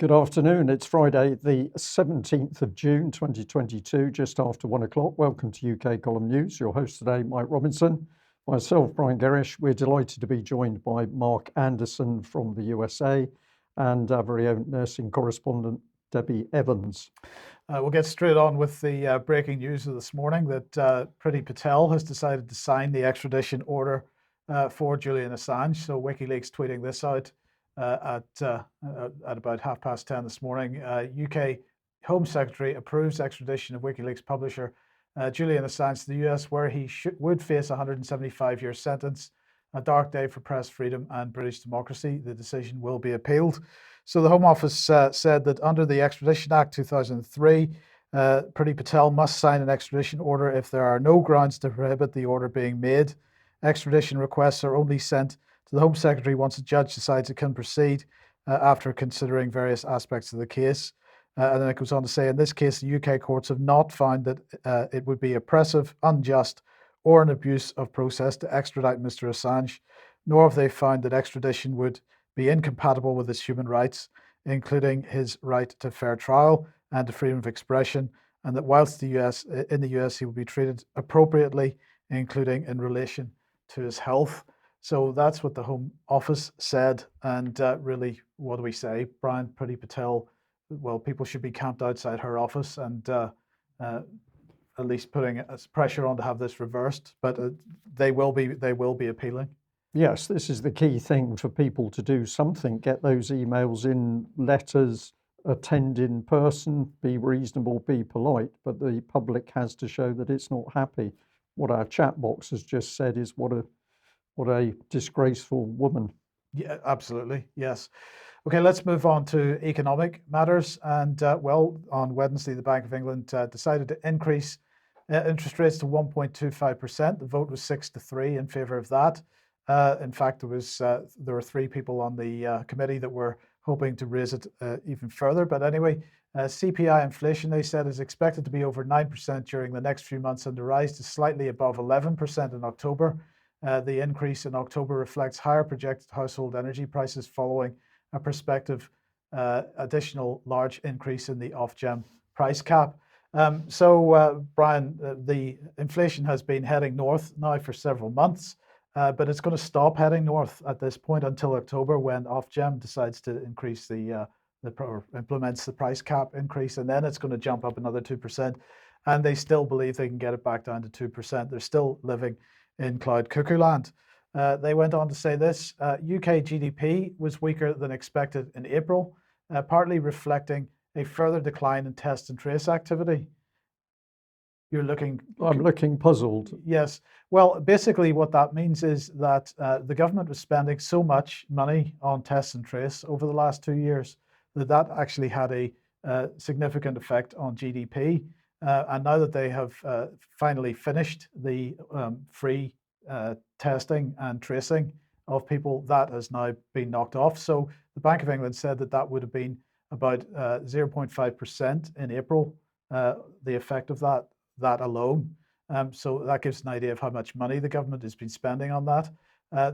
Good afternoon. It's Friday, the 17th of June, 2022, just after 1 o'clock. Welcome to UK Column News. Your host today, Mike Robinson. Myself, Brian Gerrish. We're delighted to be joined by Mark Anderson from the USA and our very own nursing correspondent, Debi Evans. We'll get straight on with the breaking news of this morning that Priti Patel has decided to sign the extradition order for Julian Assange. So WikiLeaks tweeting this out at about 10:30 this morning. UK Home Secretary approves extradition of WikiLeaks publisher Julian Assange to the US, where he would face a 175-year sentence. A dark day for press freedom and British democracy. The decision will be appealed. So the Home Office said that under the Extradition Act 2003, Priti Patel must sign an extradition order if there are no grounds to prohibit the order being made. Extradition requests are only sent to the Home Secretary once a judge decides it can proceed after considering various aspects of the case. And then it goes on to say, in this case, the UK courts have not found that it would be oppressive, unjust, or an abuse of process to extradite Mr. Assange, nor have they found that extradition would be incompatible with his human rights, including his right to fair trial and to freedom of expression, and that whilst in the US, he will be treated appropriately, including in relation to his health. So that's what the Home Office said. And really, what do we say? Brian, Priti Patel, well, people should be camped outside her office and at least putting pressure on to have this reversed, but they will be appealing. Yes, this is the key thing for people to do something, get those emails in, letters, attend in person, be reasonable, be polite, but the public has to show that it's not happy. What our chat box has just said is what a disgraceful woman. Yeah, absolutely. Yes. Okay, let's move on to economic matters. And on Wednesday, the Bank of England decided to increase interest rates to 1.25%. The vote was 6-3 in favour of that. In fact, there were 3 people on the committee that were hoping to raise it even further. But anyway, CPI inflation, they said, is expected to be over 9% during the next few months and to rise to slightly above 11% in October. The increase in October reflects higher projected household energy prices following a prospective additional large increase in the Ofgem price cap. Brian, the inflation has been heading north now for several months, but it's going to stop heading north at this point until October, when Ofgem decides to increase implements the price cap increase, and then it's going to jump up another 2%. And they still believe they can get it back down to 2%. They're still living in cloud cuckoo land. They went on to say this: UK GDP was weaker than expected in April, partly reflecting a further decline in test and trace activity. I'm looking puzzled. Yes. Well, basically what that means is that the government was spending so much money on test and trace over the last 2 years that actually had a significant effect on GDP. And now that they have finally finished the free testing and tracing of people, that has now been knocked off. So the Bank of England said that would have been about 0.5% in April, the effect of that alone. So that gives an idea of how much money the government has been spending on that.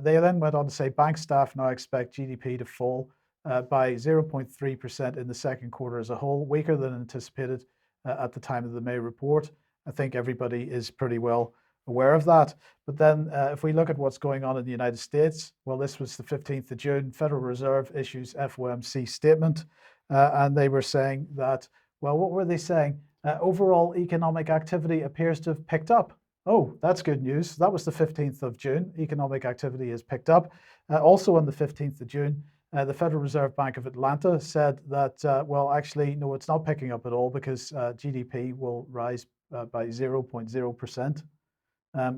They then went on to say bank staff now expect GDP to fall by 0.3% in the second quarter as a whole, weaker than anticipated at the time of the May report. I think everybody is pretty well aware of that. But then if we look at what's going on in the United States, well, this was the 15th of June, Federal Reserve issues FOMC statement. And they were saying that, well, what were they saying? Overall economic activity appears to have picked up. Oh, that's good news. That was the 15th of June. Economic activity has picked up. Also on the 15th of June, the Federal Reserve Bank of Atlanta said that, well, actually, no, it's not picking up at all because GDP will rise by 0.0%.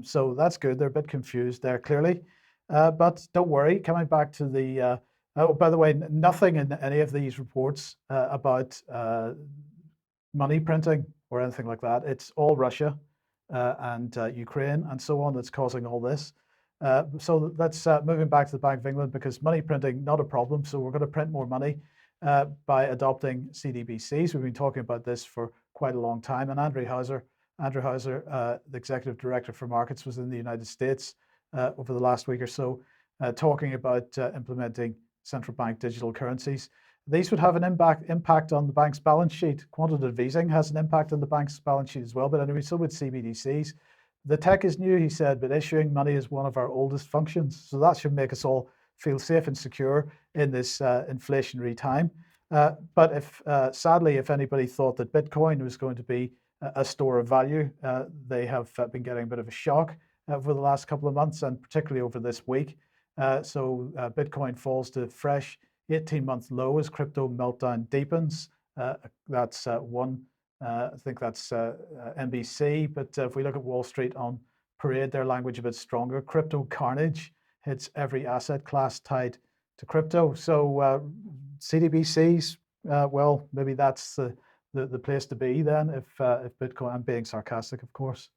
So that's good. They're a bit confused there, clearly. But don't worry, coming back to the, oh, by the way, nothing in any of these reports about money printing or anything like that. It's all Russia and Ukraine and so on that's causing all this. So that's moving back to the Bank of England, because money printing, not a problem. So we're going to print more money by adopting CDBCs. We've been talking about this for quite a long time. And Andrew Hauser, the executive director for markets, was in the United States over the last week or so, talking about implementing central bank digital currencies. These would have an impact on the bank's balance sheet. Quantitative easing has an impact on the bank's balance sheet as well. But anyway, so would CBDCs. The tech is new, he said, but issuing money is one of our oldest functions. So that should make us all feel safe and secure in this inflationary time. But if sadly, if anybody thought that Bitcoin was going to be a store of value, they have been getting a bit of a shock over the last couple of months, and particularly over this week. So Bitcoin falls to fresh 18-month low as crypto meltdown deepens. That's one. I think that's NBC. But if we look at Wall Street on Parade, their language a bit stronger. Crypto carnage hits every asset class tied to crypto. So CDBCs, well, maybe that's the place to be then if Bitcoin, I'm being sarcastic, of course.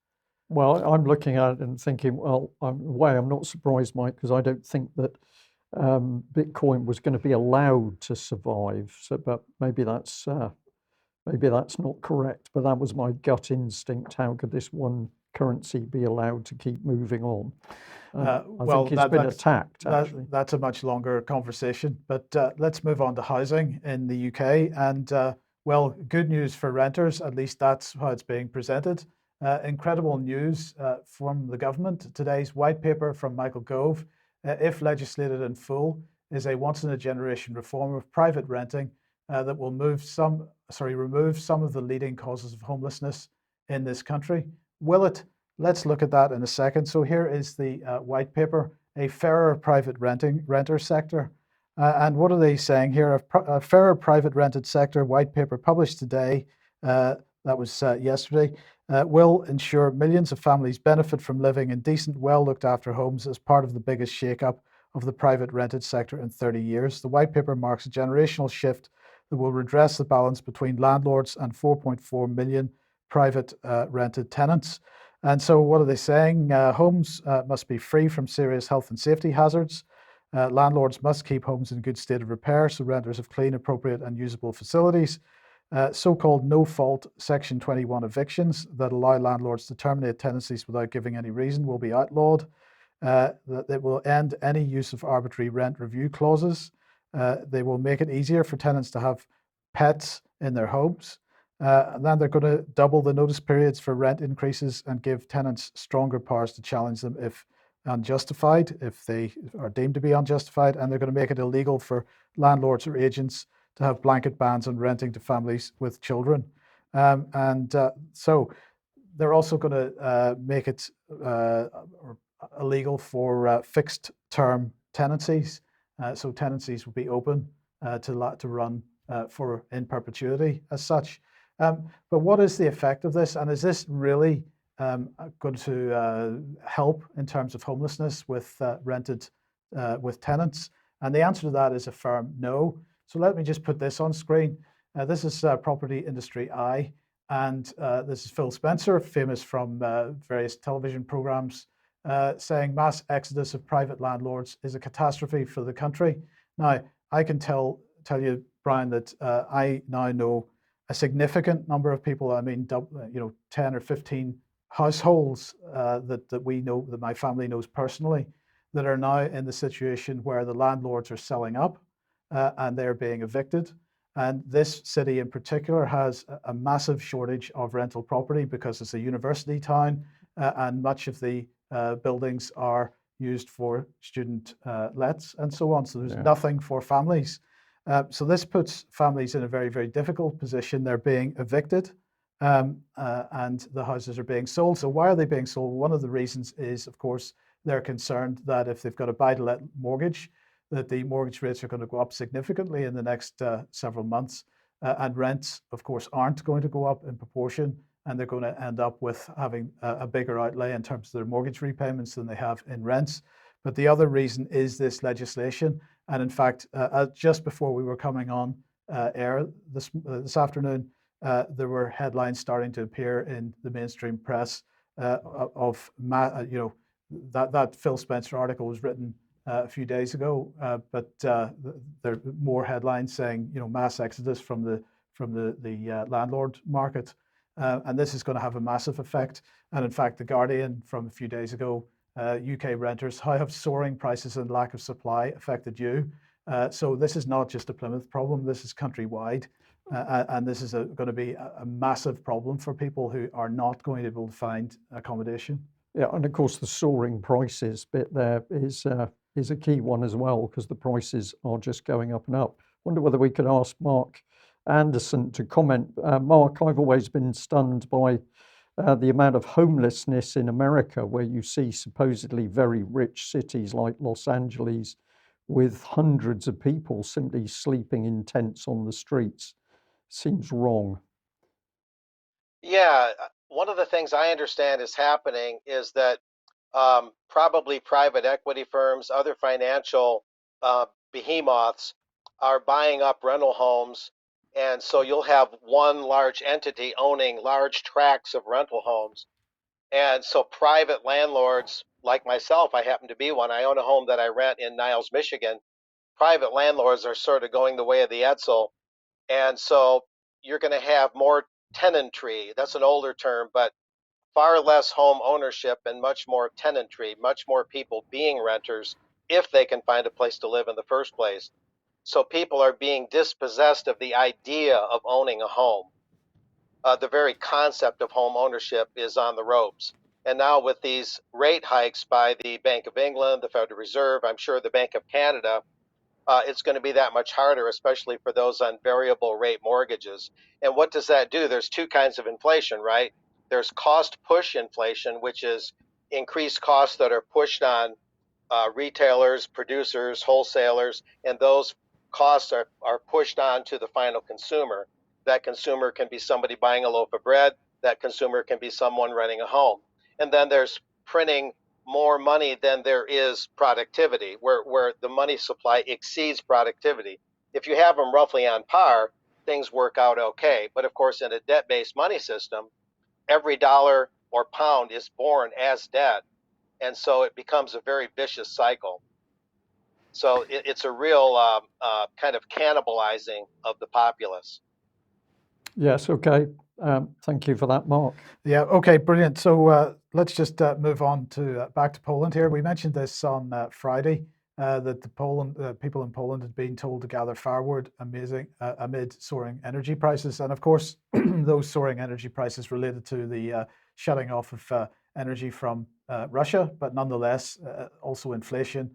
Well, I'm looking at it and thinking, well, I'm not surprised, Mike, because I don't think that Bitcoin was going to be allowed to survive. So, but maybe that's not correct. But that was my gut instinct. How could this one currency be allowed to keep moving on? I think it's been attacked, actually. That's a much longer conversation. But let's move on to housing in the UK. And well, good news for renters. At least that's how it's being presented. Incredible news from the government. Today's white paper from Michael Gove, if legislated in full, is a once-in-a-generation reform of private renting that will remove some of the leading causes of homelessness in this country. Will it? Let's look at that in a second. So here is the white paper, a fairer private renter sector. And what are they saying here? A fairer private rented sector white paper published today, that was yesterday, will ensure millions of families benefit from living in decent, well-looked after homes as part of the biggest shake-up of the private rented sector in 30 years. The white paper marks a generational shift that will redress the balance between landlords and 4.4 million private rented tenants. And so what are they saying? Homes must be free from serious health and safety hazards. Landlords must keep homes in good state of repair so renters have clean, appropriate and usable facilities. So-called no-fault Section 21 evictions that allow landlords to terminate tenancies without giving any reason will be outlawed. That it will end any use of arbitrary rent review clauses. They will make it easier for tenants to have pets in their homes. And then they're going to double the notice periods for rent increases and give tenants stronger powers to challenge them if unjustified, if they are deemed to be unjustified. And they're going to make it illegal for landlords or agents to have blanket bans on renting to families with children. So they're also going to make it illegal for fixed term tenancies. So tenancies will be open to run for in perpetuity as such. But what is the effect of this? And is this really going to help in terms of homelessness with with tenants? And the answer to that is a firm no. So let me just put this on screen. This is Property Industry Eye, and this is Phil Spencer, famous from various television programs, saying mass exodus of private landlords is a catastrophe for the country. Now, I can tell you, Brian, that I now know a significant number of people, I mean, 10 or 15 households that we know, that my family knows personally, that are now in the situation where the landlords are selling up and they're being evicted. And this city in particular has a massive shortage of rental property because it's a university town and much of the buildings are used for student lets and so on. So there's nothing for families. So this puts families in a very, very difficult position. They're being evicted and the houses are being sold. So why are they being sold? One of the reasons is, of course, they're concerned that if they've got a buy-to-let mortgage, that the mortgage rates are going to go up significantly in the next several months. And rents, of course, aren't going to go up in proportion. And they're going to end up with having a bigger outlay in terms of their mortgage repayments than they have in rents. But the other reason is this legislation. And in fact, just before we were coming on air this afternoon, there were headlines starting to appear in the mainstream press of, that Phil Spencer article was written a few days ago, but there are more headlines saying, mass exodus from the landlord market. And this is going to have a massive effect. And in fact, The Guardian from a few days ago, UK renters, how have soaring prices and lack of supply affected you? So this is not just a Plymouth problem, this is countrywide. And this is going to be a massive problem for people who are not going to be able to find accommodation. Yeah, and of course the soaring prices bit there is a key one as well, because the prices are just going up and up. Wonder whether we could ask Mark Anderson to comment. Mark, I've always been stunned by the amount of homelessness in America, where you see supposedly very rich cities like Los Angeles with hundreds of people simply sleeping in tents on the streets. Seems wrong. Yeah, one of the things I understand is happening is that probably private equity firms, other financial behemoths are buying up rental homes. And so you'll have one large entity owning large tracts of rental homes. And so private landlords like myself, I happen to be one. I own a home that I rent in Niles, Michigan. Private landlords are sort of going the way of the Edsel. And so you're going to have more tenantry. That's an older term, but far less home ownership and much more tenantry, much more people being renters if they can find a place to live in the first place. So people are being dispossessed of the idea of owning a home. The very concept of home ownership is on the ropes. And now with these rate hikes by the Bank of England, the Federal Reserve, I'm sure the Bank of Canada, it's going to be that much harder, especially for those on variable rate mortgages. And what does that do? There's two kinds of inflation, right? There's cost push inflation, which is increased costs that are pushed on retailers, producers, wholesalers, and those costs are pushed on to the final consumer. That consumer can be somebody buying a loaf of bread, that consumer can be someone renting a home. And then there's printing more money than there is productivity, where the money supply exceeds productivity. If you have them roughly on par, things work out okay. But of course, in a debt based money system, every dollar or pound is born as debt. And so it becomes a very vicious cycle. So it's a real kind of cannibalizing of the populace. Yes, okay. Thank you for that, Mark. Yeah, okay, brilliant. So let's just move on to back to Poland here. We mentioned this on Friday that the people in Poland had been told to gather firewood amid soaring energy prices. And of course, those soaring energy prices related to the shutting off of energy from Russia, but nonetheless, also inflation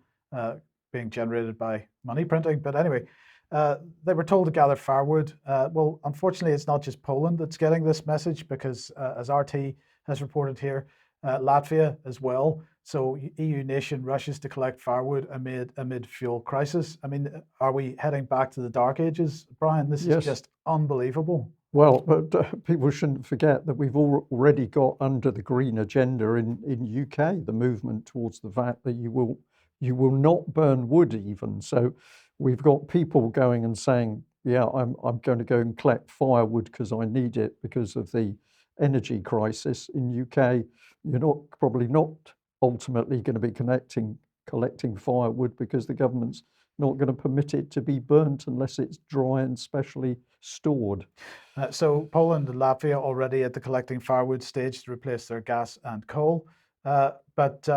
being generated by money printing. But anyway, they were told to gather firewood. Well, unfortunately, it's not just Poland that's getting this message, because as RT has reported here, Latvia as well. So EU nation rushes to collect firewood amid fuel crisis. I mean, are we heading back to the dark ages, Brian? This Yes. is just unbelievable. Well, but people shouldn't forget that we've already got under the green agenda in UK, the movement towards the fact that you will not burn wood even. So we've got people going and saying, yeah, I'm going to go and collect firewood because I need it because of the energy crisis. In UK, you're probably not ultimately going to be collecting firewood, because the government's not going to permit it to be burnt unless it's dry and specially stored. So Poland and Latvia already at the collecting firewood stage to replace their gas and coal. But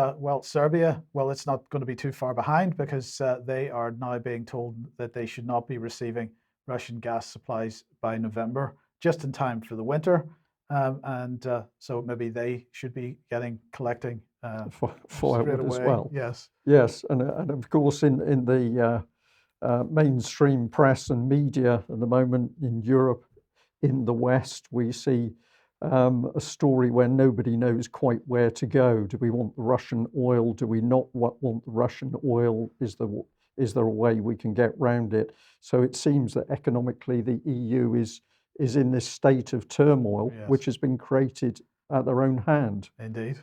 Serbia, well, it's not going to be too far behind, because they are now being told that they should not be receiving Russian gas supplies by November, just in time for the winter. So maybe they should be collecting firewood as well. Yes. Yes, and of course in the mainstream press and media at the moment in Europe, in the West, we see a story where nobody knows quite where to go. Do we want the Russian oil? Do we not want the Russian oil? Is there a way we can get round it? So it seems that economically the EU is in this state of turmoil, Yes. which has been created at their own hand. Indeed.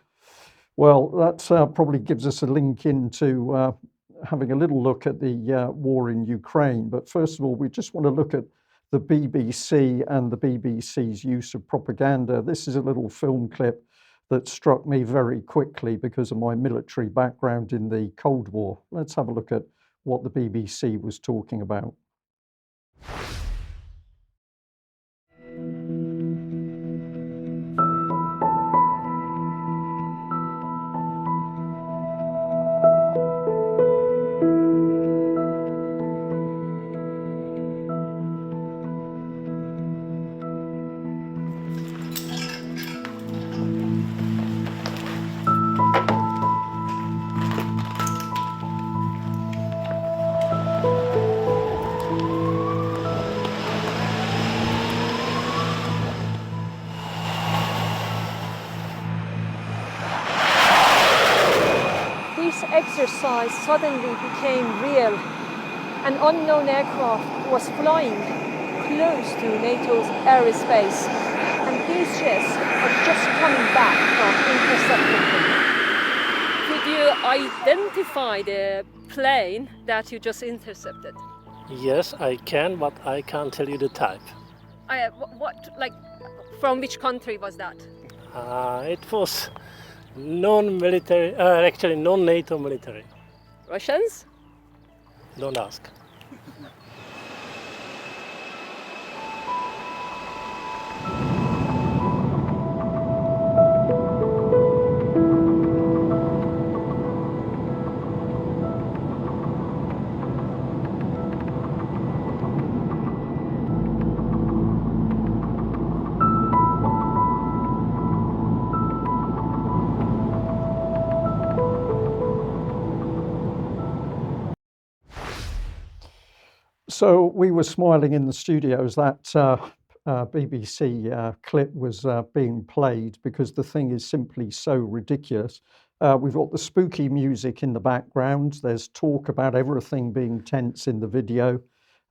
Well, that probably gives us a link into having a little look at the war in Ukraine. But first of all, we just want to look at the BBC and the BBC's use of propaganda. This is a little film clip that struck me very quickly because of my military background in the Cold War. Let's have a look at what the BBC was talking about. exercise suddenly became real. An unknown aircraft was flying close to NATO's airspace, and these jets are just coming back from intercepting them. Could you identify the plane that you just intercepted? Yes, I can, but I can't tell you the type. From which country was that? It was non-military, actually non-NATO military. Russians? Don't ask. So we were smiling in the studio as that BBC clip was being played because the thing is simply so ridiculous. We've got the spooky music in the background. There's talk about everything being tense in the video.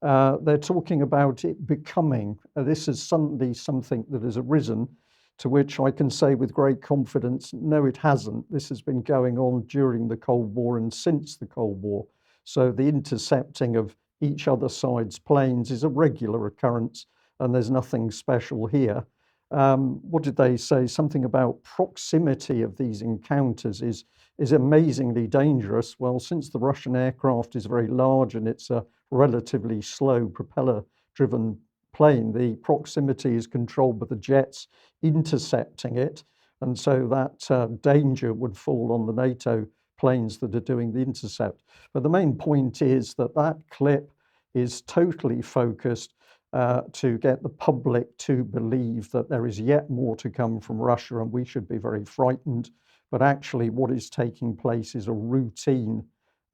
They're talking about it becoming, this is suddenly something that has arisen, to which I can say with great confidence, no, it hasn't. This has been going on during the Cold War and since the Cold War. So the intercepting of each other side's planes is a regular occurrence, and there's nothing special here. What did they say? Something about proximity of these encounters is amazingly dangerous. Well, since the Russian aircraft is very large and it's a relatively slow propeller-driven plane, the proximity is controlled by the jets intercepting it, and so that danger would fall on the NATO planes that are doing the intercept. But the main point is that that clip is totally focused to get the public to believe that there is yet more to come from Russia and we should be very frightened. But actually what is taking place is a routine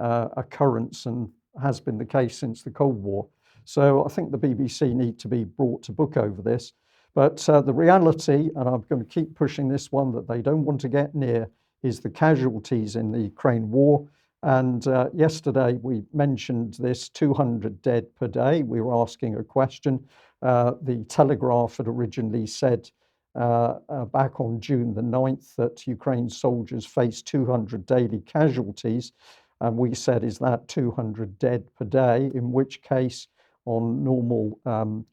occurrence and has been the case since the Cold War. So I think the BBC need to be brought to book over this. But the reality, and I'm going to keep pushing this one, that they don't want to get near, is the casualties in the Ukraine war. And yesterday we mentioned this 200 dead per day. We were asking a question. The Telegraph had originally said back on June the 9th that Ukraine soldiers face 200 daily casualties. And we said, is that 200 dead per day? In which case, on normal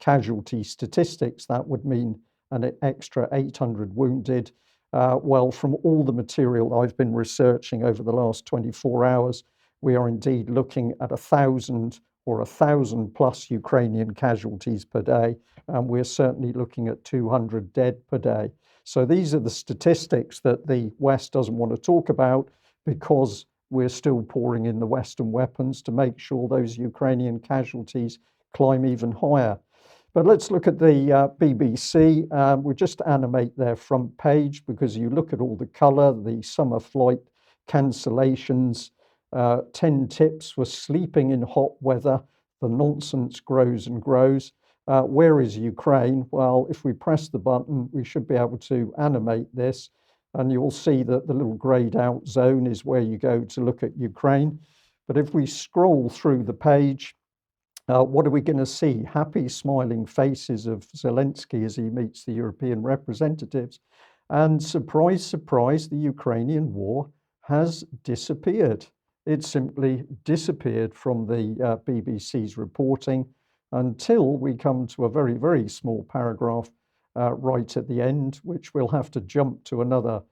casualty statistics, that would mean an extra 800 wounded. Well, from all the material I've been researching over the last 24 hours, we are indeed looking at 1,000 or 1,000 plus Ukrainian casualties per day, and we're certainly looking at 200 dead per day. So these are the statistics that the West doesn't want to talk about because we're still pouring in the Western weapons to make sure those Ukrainian casualties climb even higher. But let's look at the BBC. We'll just animate their front page because you look at all the colour, the summer flight cancellations, 10 tips for sleeping in hot weather. The nonsense grows and grows. Where is Ukraine? Well, if we press the button, we should be able to animate this. And you'll see that the little grayed out zone is where you go to look at Ukraine. But if we scroll through the page, what are we going to see? Happy, smiling faces of Zelensky as he meets the European representatives. And surprise, surprise, the Ukrainian war has disappeared. It simply disappeared from the BBC's reporting until we come to a very, very small paragraph right at the end, which we'll have to jump to another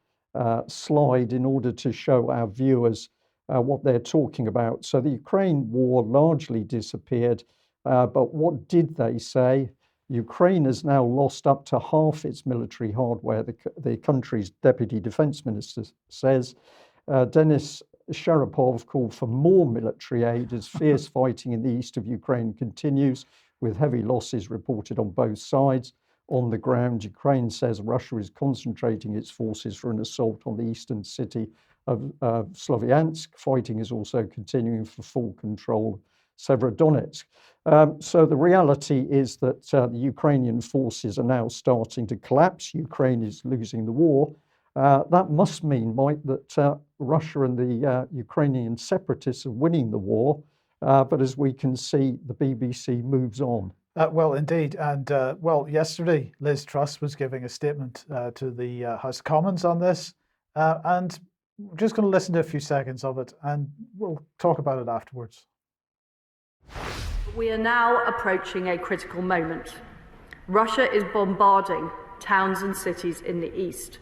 slide in order to show our viewers what they're talking about. So the Ukraine war largely disappeared, but what did they say? Ukraine has now lost up to half its military hardware, the country's deputy defense minister says. Denis Sharapov called for more military aid as fierce fighting in the east of Ukraine continues, with heavy losses reported on both sides. On the ground, Ukraine says Russia is concentrating its forces for an assault on the eastern city of Sloviansk. Fighting is also continuing for full control of Severodonetsk. So the reality is that the Ukrainian forces are now starting to collapse. Ukraine is losing the war. That must mean, Mike, that Russia and the Ukrainian separatists are winning the war. But as we can see, the BBC moves on. Well, indeed. And well, yesterday, Liz Truss was giving a statement to the House of Commons on this. And we're just going to listen to a few seconds of it and we'll talk about it afterwards. We are now approaching a critical moment. Russia is bombarding towns and cities in the east,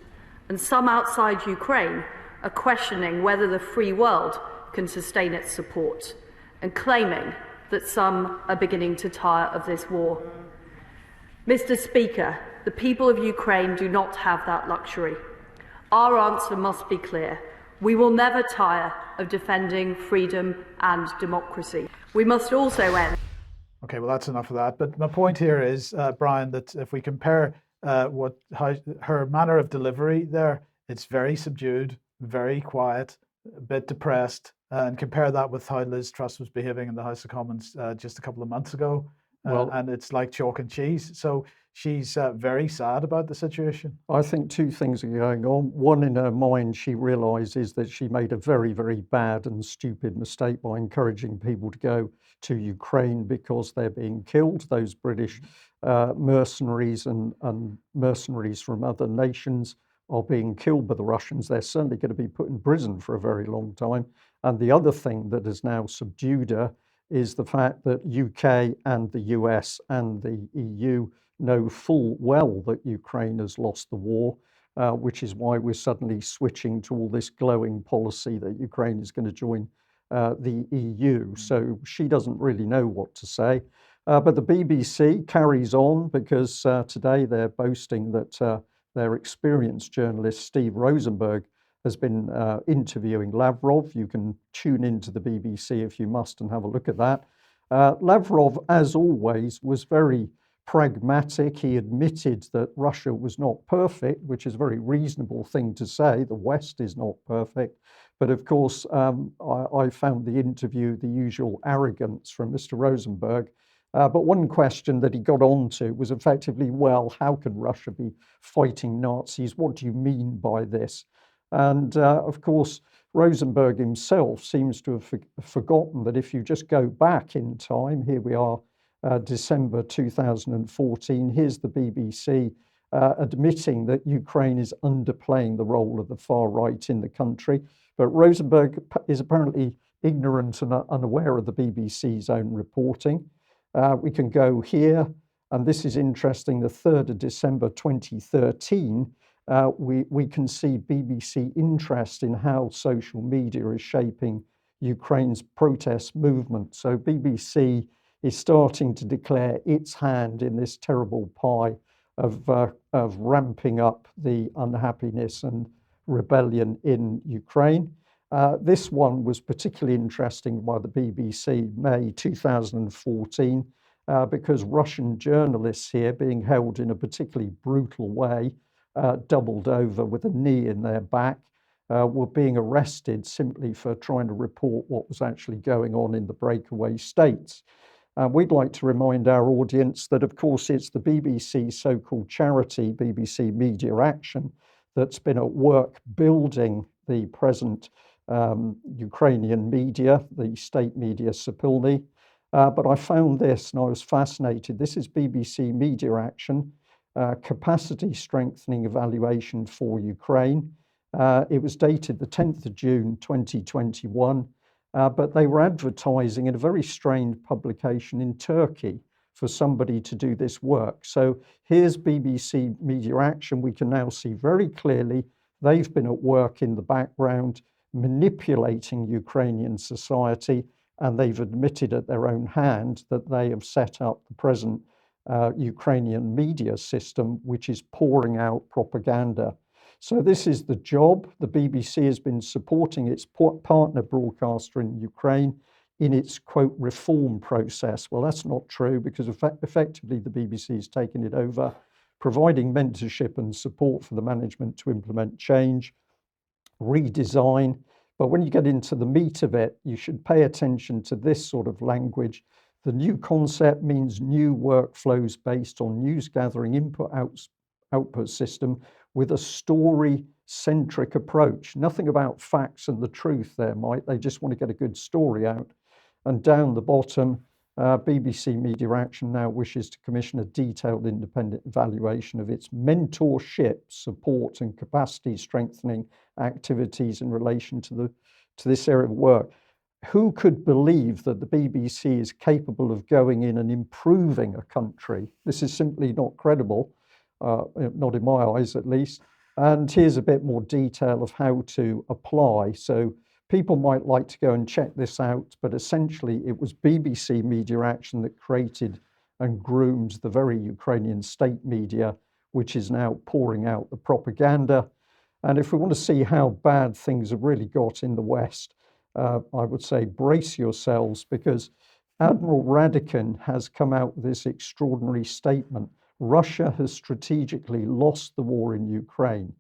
and some outside Ukraine are questioning whether the free world can sustain its support, and claiming that some are beginning to tire of this war. Mr. Speaker, the people of Ukraine do not have that luxury. Our answer must be clear. We will never tire of defending freedom and democracy. We must also end. Okay, well, that's enough of that. But my point here is, Brian, that if we compare how her manner of delivery there, it's very subdued, very quiet, a bit depressed, and compare that with how Liz Truss was behaving in the House of Commons just a couple of months ago. And it's like chalk and cheese. So she's very sad about the situation. I think two things are going on. One, in her mind, she realizes that she made a very, very bad and stupid mistake by encouraging people to go to Ukraine because they're being killed. Those British mercenaries and mercenaries from other nations are being killed by the Russians. They're certainly going to be put in prison for a very long time. And the other thing that has now subdued her is the fact that UK and the US and the EU know full well that Ukraine has lost the war, which is why we're suddenly switching to all this glowing policy that Ukraine is going to join the EU. So she doesn't really know what to say. But the BBC carries on because today they're boasting that their experienced journalist, Steve Rosenberg, has been interviewing Lavrov. You can tune into the BBC if you must and have a look at that. Lavrov, as always, was very pragmatic. He admitted that Russia was not perfect, which is a very reasonable thing to say. The West is not perfect. But of course, I found the interview the usual arrogance from Mr. Rosenberg. But one question that he got onto was effectively, well, how can Russia be fighting Nazis? What do you mean by this? And of course, Rosenberg himself seems to have forgotten that if you just go back in time, here we are, December 2014, here's the BBC admitting that Ukraine is underplaying the role of the far right in the country. But Rosenberg is apparently ignorant and unaware of the BBC's own reporting. We can go here, and this is interesting, the 3rd of December 2013, we can see BBC interest in how social media is shaping Ukraine's protest movement. So BBC is starting to declare its hand in this terrible pie of ramping up the unhappiness and rebellion in Ukraine. This one was particularly interesting by the BBC, May 2014, because Russian journalists here, being held in a particularly brutal way, doubled over with a knee in their back, were being arrested simply for trying to report what was actually going on in the breakaway states. We'd like to remind our audience that, of course, it's the BBC so-called charity, BBC Media Action, that's been at work building the present Ukrainian media, the state media Sapilny. But I found this and I was fascinated. This is BBC Media Action, Capacity Strengthening Evaluation for Ukraine. It was dated the 10th of June 2021, but they were advertising in a very strange publication in Turkey for somebody to do this work. So here's BBC Media Action. We can now see very clearly they've been at work in the background manipulating Ukrainian society, and they've admitted at their own hand that they have set up the present Ukrainian media system, which is pouring out propaganda. So this is the job. The BBC has been supporting its partner broadcaster in Ukraine in its, quote, reform process. Well, that's not true, because effectively the BBC has taken it over, providing mentorship and support for the management to implement change, redesign. But when you get into the meat of it, you should pay attention to this sort of language. The new concept means new workflows based on news gathering input output system with a story-centric approach. Nothing about facts and the truth there, Mike. They just want to get a good story out. And down the bottom, BBC Media Action now wishes to commission a detailed independent evaluation of its mentorship, support and capacity strengthening activities in relation to this area of work. Who could believe that the BBC is capable of going in and improving a country? This is simply not credible, not in my eyes at least. And here's a bit more detail of how to apply. So people might like to go and check this out, but essentially it was BBC Media Action that created and groomed the very Ukrainian state media, which is now pouring out the propaganda. And if we want to see how bad things have really got in the West, I would say brace yourselves, because Admiral Radican has come out with this extraordinary statement. Russia has strategically lost the war in Ukraine.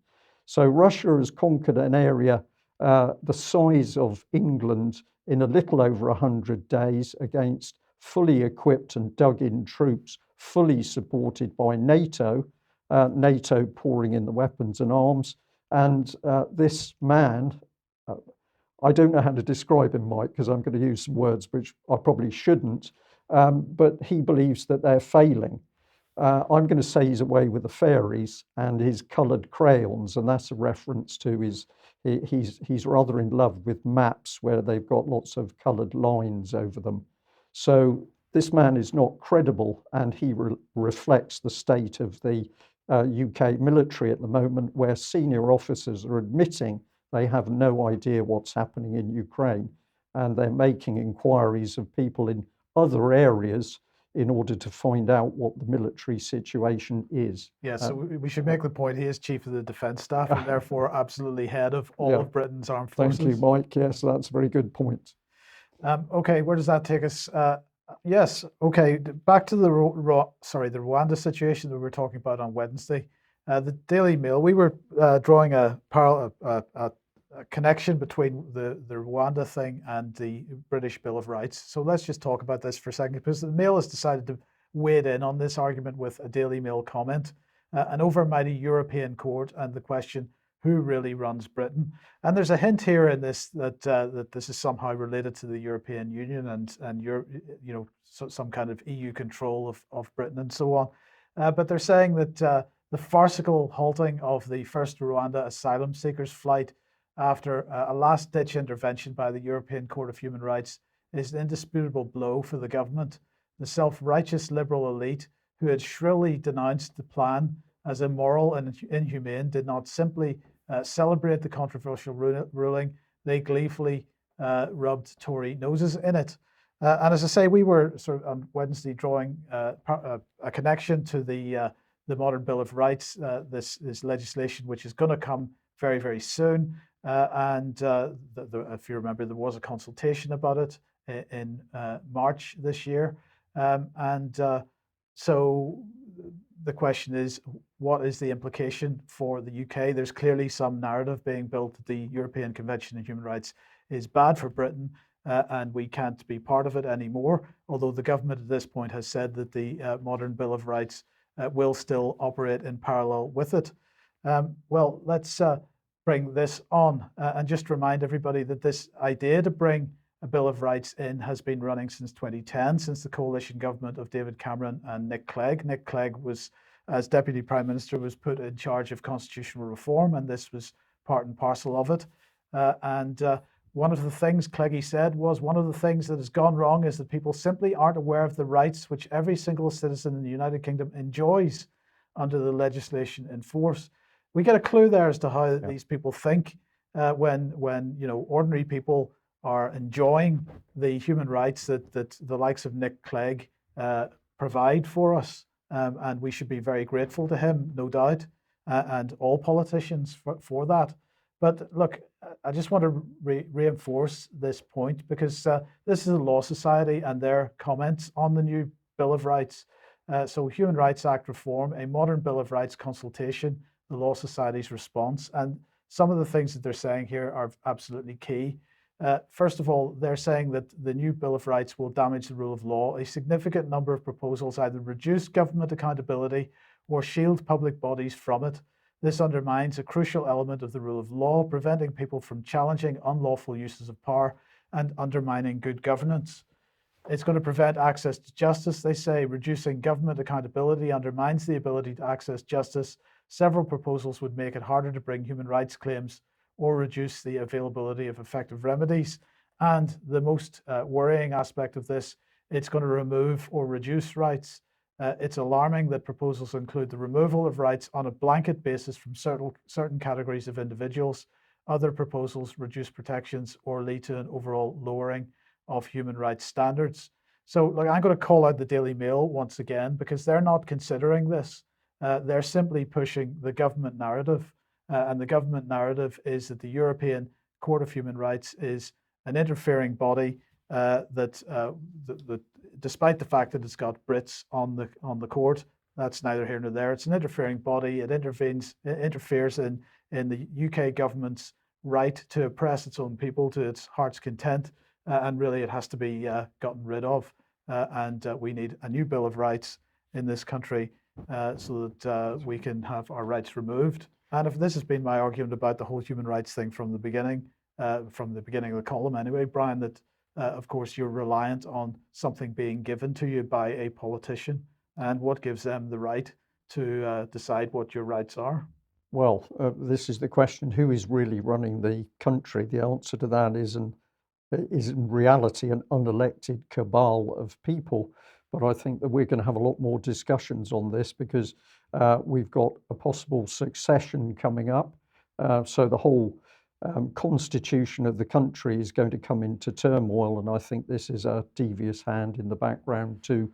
So Russia has conquered an area the size of England in a little over 100 days against fully equipped and dug-in troops, fully supported by NATO, NATO pouring in the weapons and arms. And this man, I don't know how to describe him, Mike, because I'm going to use some words which I probably shouldn't, but he believes that they're failing. I'm going to say he's away with the fairies and his coloured crayons, and that's a reference to he's rather in love with maps where they've got lots of coloured lines over them. So this man is not credible, and he reflects the state of the UK military at the moment, where senior officers are admitting they have no idea what's happening in Ukraine, and they're making inquiries of people in other areas in order to find out what the military situation is. Yes, so we should make the point he is Chief of the Defence Staff and therefore absolutely head of all of Britain's armed forces. Thank you, Mike. Yes, that's a very good point. Okay, where does that take us? Yes, okay, back to the Rwanda situation that we were talking about on Wednesday. The Daily Mail, we were drawing a connection between the Rwanda thing and the British Bill of Rights. So let's just talk about this for a second, because the Mail has decided to wade in on this argument with a Daily Mail comment, an overmighty European court, and the question, who really runs Britain? And there's a hint here in this that this is somehow related to the European Union and some kind of EU control of Britain and so on. But they're saying that the farcical halting of the first Rwanda asylum seekers' flight after a last-ditch intervention by the European Court of Human Rights is an indisputable blow for the government. The self-righteous liberal elite, who had shrilly denounced the plan as immoral and inhumane, did not simply celebrate the controversial ruling, they gleefully rubbed Tory noses in it. And as I say, we were sort of on Wednesday drawing a connection to the Modern Bill of Rights, this legislation which is going to come very, very soon. If you remember, there was a consultation about it in March this year. So the question is, what is the implication for the UK? There's clearly some narrative being built that the European Convention on Human Rights is bad for Britain and we can't be part of it anymore, although the government at this point has said that the Modern Bill of Rights will still operate in parallel with it. Well, let's bring this on and just remind everybody that this idea to bring a Bill of Rights in has been running since 2010, since the coalition government of David Cameron and Nick Clegg. Nick Clegg was, as Deputy Prime Minister, was put in charge of constitutional reform, and this was part and parcel of it. One of the things Cleggy said was, one of the things that has gone wrong is that people simply aren't aware of the rights which every single citizen in the United Kingdom enjoys under the legislation in force. We get a clue there as to how these people think when ordinary people are enjoying the human rights that the likes of Nick Clegg provide for us, and we should be very grateful to him, no doubt, and all politicians for that. But look, I just want to reinforce this point, because this is a law society and their comments on the new Bill of Rights. So Human Rights Act reform, a modern Bill of Rights consultation, the Law Society's response. And some of the things that they're saying here are absolutely key. First of all, they're saying that the new Bill of Rights will damage the rule of law. A significant number of proposals either reduce government accountability or shield public bodies from it. This undermines a crucial element of the rule of law, preventing people from challenging unlawful uses of power and undermining good governance. It's going to prevent access to justice, they say. Reducing government accountability undermines the ability to access justice. Several proposals would make it harder to bring human rights claims or reduce the availability of effective remedies. And the most worrying aspect of this, it's going to remove or reduce rights. It's alarming that proposals include the removal of rights on a blanket basis from certain categories of individuals. Other proposals reduce protections or lead to an overall lowering of human rights standards. So look, I'm going to call out the Daily Mail once again, because they're not considering this. They're simply pushing the government narrative. And the government narrative is that the European Court of Human Rights is an interfering body that despite the fact that it's got Brits on the court, that's neither here nor there. It's an interfering body. It interferes in the UK government's right to oppress its own people to its heart's content, and really it has to be gotten rid of. And we need a new Bill of Rights in this country so that we can have our rights removed. And if this has been my argument about the whole human rights thing from the beginning of the column anyway, Brian, that of course you're reliant on something being given to you by a politician, and what gives them the right to decide what your rights are? Well, this is the question: who is really running the country? The answer to that is in reality an unelected cabal of people. But I think that we're going to have a lot more discussions on this, because we've got a possible succession coming up. So the whole constitution of the country is going to come into turmoil, and I think this is a devious hand in the background to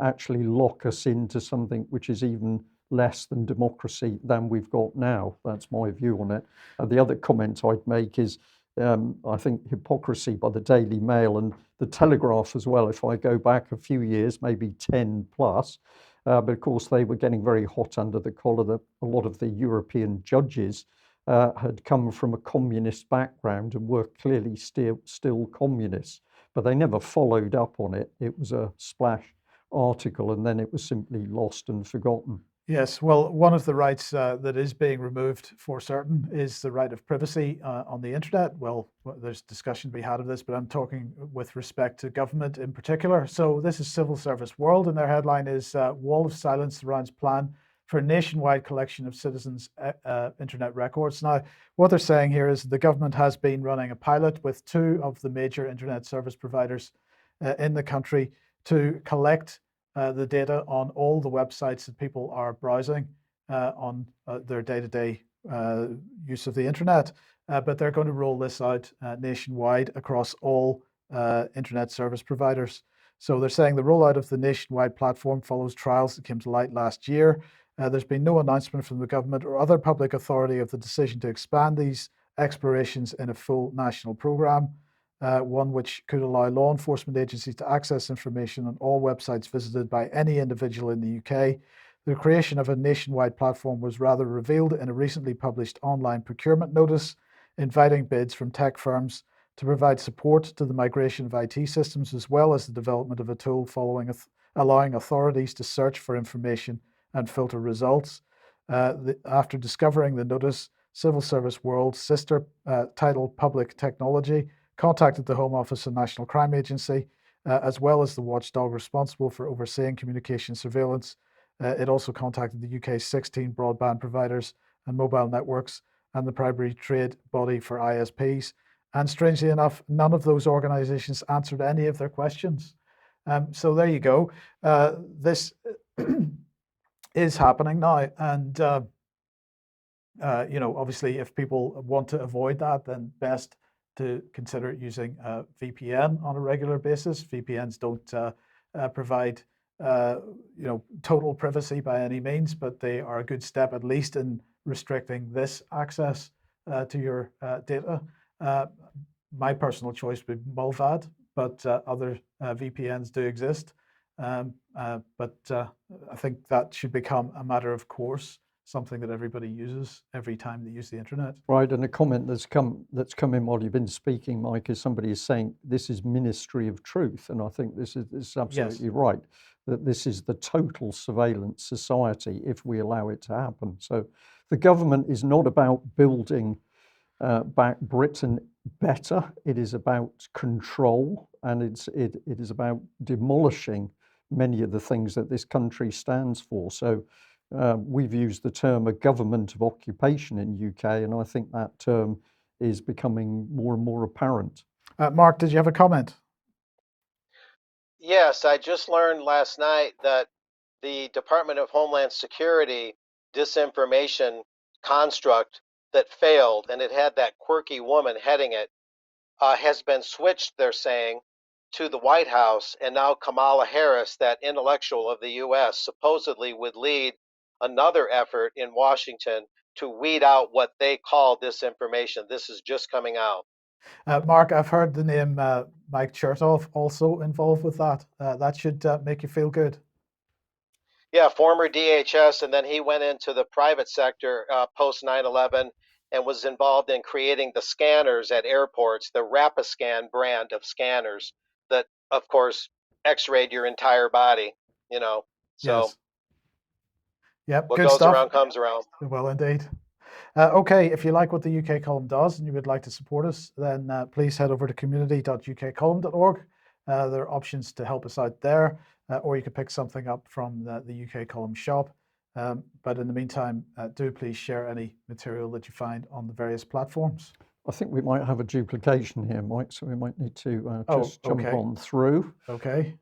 actually lock us into something which is even less than democracy than we've got now. That's my view on it. The other comment I'd make is I think hypocrisy by the Daily Mail and the Telegraph as well, if I go back a few years, maybe 10 plus, but of course they were getting very hot under the collar that a lot of the European judges had come from a communist background and were clearly still communists, but they never followed up on it. It was a splash article and then it was simply lost and forgotten. Yes, well, one of the rights that is being removed for certain is the right of privacy on the internet. Well, there's discussion to be had of this, but I'm talking with respect to government in particular. So this is Civil Service World, and their headline is Wall of Silence surrounds plan for a nationwide collection of citizens' internet records. Now, what they're saying here is the government has been running a pilot with 2 of the major internet service providers in the country to collect the data on all the websites that people are browsing on their day-to-day use of the internet. But they're going to roll this out nationwide across all internet service providers. So they're saying the rollout of the nationwide platform follows trials that came to light last year. There's been no announcement from the government or other public authority of the decision to expand these explorations in a full national program. One which could allow law enforcement agencies to access information on all websites visited by any individual in the UK. The creation of a nationwide platform was rather revealed in a recently published online procurement notice, inviting bids from tech firms to provide support to the migration of IT systems, as well as the development of a tool allowing authorities to search for information and filter results. After discovering the notice, Civil Service World's sister titled Public Technology contacted the Home Office and National Crime Agency, as well as the watchdog responsible for overseeing communication surveillance. It also contacted the UK's 16 broadband providers and mobile networks and the primary trade body for ISPs. And strangely enough, none of those organizations answered any of their questions. So there you go. This is happening now. And, obviously, if people want to avoid that, then best to consider using VPN on a regular basis. VPNs don't provide total privacy by any means, but they are a good step at least in restricting this access to your data. My personal choice would be Mulvad, but other VPNs do exist. But I think that should become a matter of course something that everybody uses every time they use the internet. Right, and a comment that's come in while you've been speaking, Mike, is somebody is saying this is ministry of truth, and I think this is absolutely right. That this is the total surveillance society if we allow it to happen. So the government is not about building back Britain better. It is about control, and it is about demolishing many of the things that this country stands for. So we've used the term a government of occupation in UK, and I think that term is becoming more and more apparent. Mark, did you have a comment? Yes, I just learned last night that the Department of Homeland Security disinformation construct that failed, and it had that quirky woman heading it, has been switched, they're saying, to the White House, and now Kamala Harris, that intellectual of the U.S., supposedly would lead another effort in Washington to weed out what they call disinformation. This is just coming out. Mark, I've heard the name Mike Chertoff also involved with that. That should make you feel good. Yeah, former DHS, and then he went into the private sector post 9/11 and was involved in creating the scanners at airports, the Rapiscan brand of scanners that, of course, X-rayed your entire body. So Yes. Yep, what good goes stuff. around comes around. Well, indeed. Okay, if you like what the UK column does and you would like to support us, then please head over to community.ukcolumn.org. There are options to help us out there, or you could pick something up from the UK column shop. But in the meantime, do please share any material that you find on the various platforms. I think we might have a duplication here, Mike, so we might need to just jump okay. on through. Okay.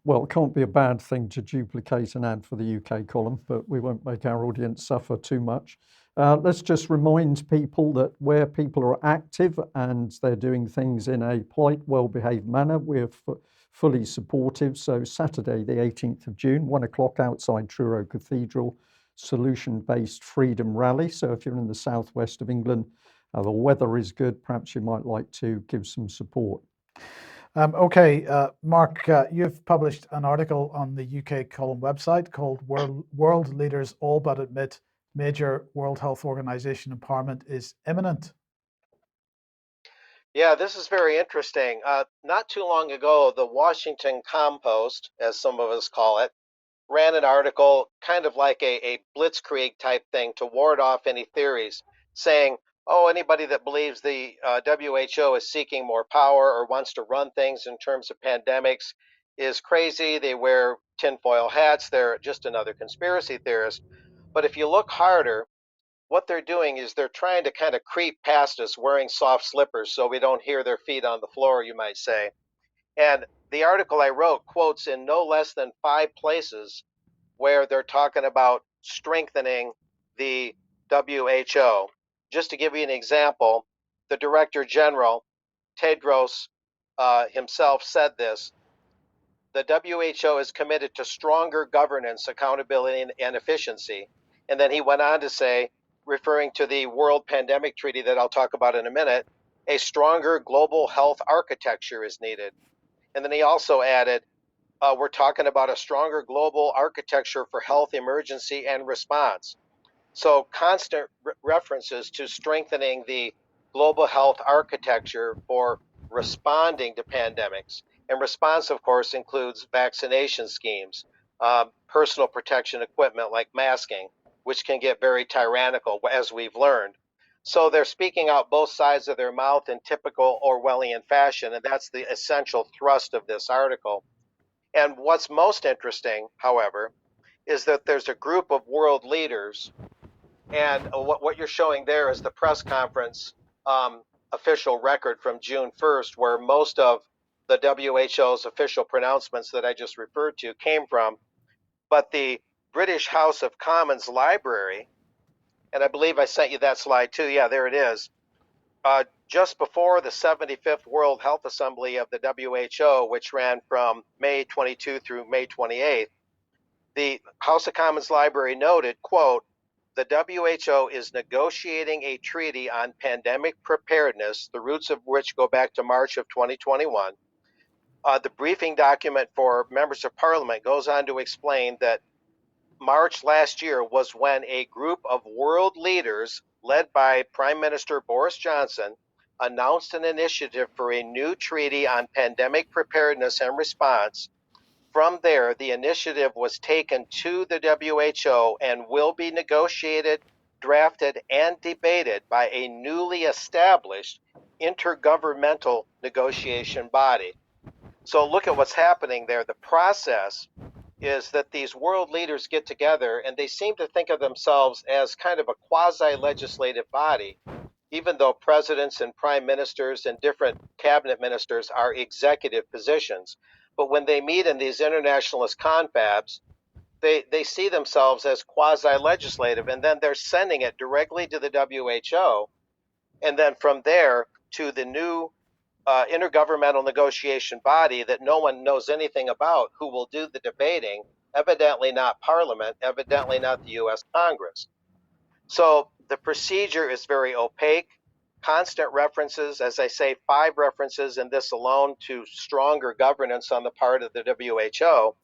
Well, it can't be a bad thing to duplicate an ad for the UK column, but we won't make our audience suffer too much. Let's just remind people that where people are active and they're doing things in a polite, well-behaved manner, we're fully supportive. So Saturday, the 18th of June, 1 o'clock outside Truro Cathedral, solution-based freedom rally. So if you're in the southwest of England, the weather is good, perhaps you might like to give some support. Okay, Mark, you've published an article on the UK column website called World Leaders All But Admit Major World Health Organization Empowerment is Imminent. Yeah, this is very interesting. Not too long ago, the Washington Compost, as some of us call it, ran an article kind of like a blitzkrieg type thing to ward off any theories, saying, oh, anybody that believes the WHO is seeking more power or wants to run things in terms of pandemics is crazy. They wear tinfoil hats. They're just another conspiracy theorist. But if you look harder, what they're doing is they're trying to kind of creep past us wearing soft slippers so we don't hear their feet on the floor, you might say. And the article I wrote quotes in no less than 5 places where they're talking about strengthening the WHO. Just to give you an example, the Director General, Tedros himself, said this: the WHO is committed to stronger governance, accountability, and efficiency. And then he went on to say, referring to the World Pandemic Treaty that I'll talk about in a minute, a stronger global health architecture is needed. And then he also added, we're talking about a stronger global architecture for health emergency and response. So constant references to strengthening the global health architecture for responding to pandemics. And response, of course, includes vaccination schemes, personal protection equipment like masking, which can get very tyrannical, as we've learned. So they're speaking out both sides of their mouth in typical Orwellian fashion, and that's the essential thrust of this article. And what's most interesting, however, is that there's a group of world leaders, and what you're showing there is the press conference official record from June 1st, where most of the WHO's official pronouncements that I just referred to came from. But the British House of Commons Library, and I believe I sent you that slide too. Yeah, there it is. Just before the 75th World Health Assembly of the WHO, which ran from May 22 through May 28th, the House of Commons Library noted, quote, the WHO is negotiating a treaty on pandemic preparedness, the roots of which go back to March of 2021. The briefing document for members of parliament goes on to explain that March last year was when a group of world leaders led by Prime Minister Boris Johnson announced an initiative for a new treaty on pandemic preparedness and response. From there, the initiative was taken to the WHO and will be negotiated, drafted, and debated by a newly established intergovernmental negotiation body. So look at what's happening there. The process is that these world leaders get together and they seem to think of themselves as kind of a quasi-legislative body, even though presidents and prime ministers and different cabinet ministers are executive positions. But when they meet in these internationalist confabs, they see themselves as quasi-legislative, and then they're sending it directly to the WHO, and then from there to the new intergovernmental negotiation body that no one knows anything about, who will do the debating, evidently not Parliament, evidently not the US Congress. So the procedure is very opaque. Constant references, as I say, 5 references in this alone to stronger governance on the part of the WHO,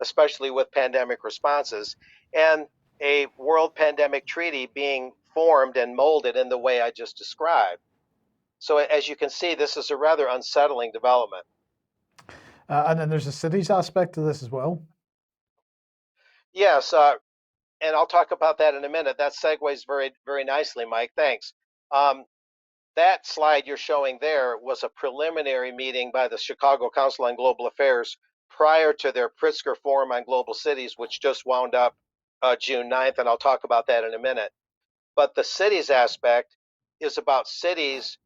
especially with pandemic responses, and a world pandemic treaty being formed and molded in the way I just described. So as you can see, this is a rather unsettling development. And then there's a cities aspect to this as well. Yes, and I'll talk about that in a minute. That segues very, very nicely, Mike. Thanks. That slide you're showing there was a preliminary meeting by the Chicago Council on Global Affairs prior to their Pritzker Forum on Global Cities, which just wound up June 9th, and I'll talk about that in a minute. But the cities aspect is about cities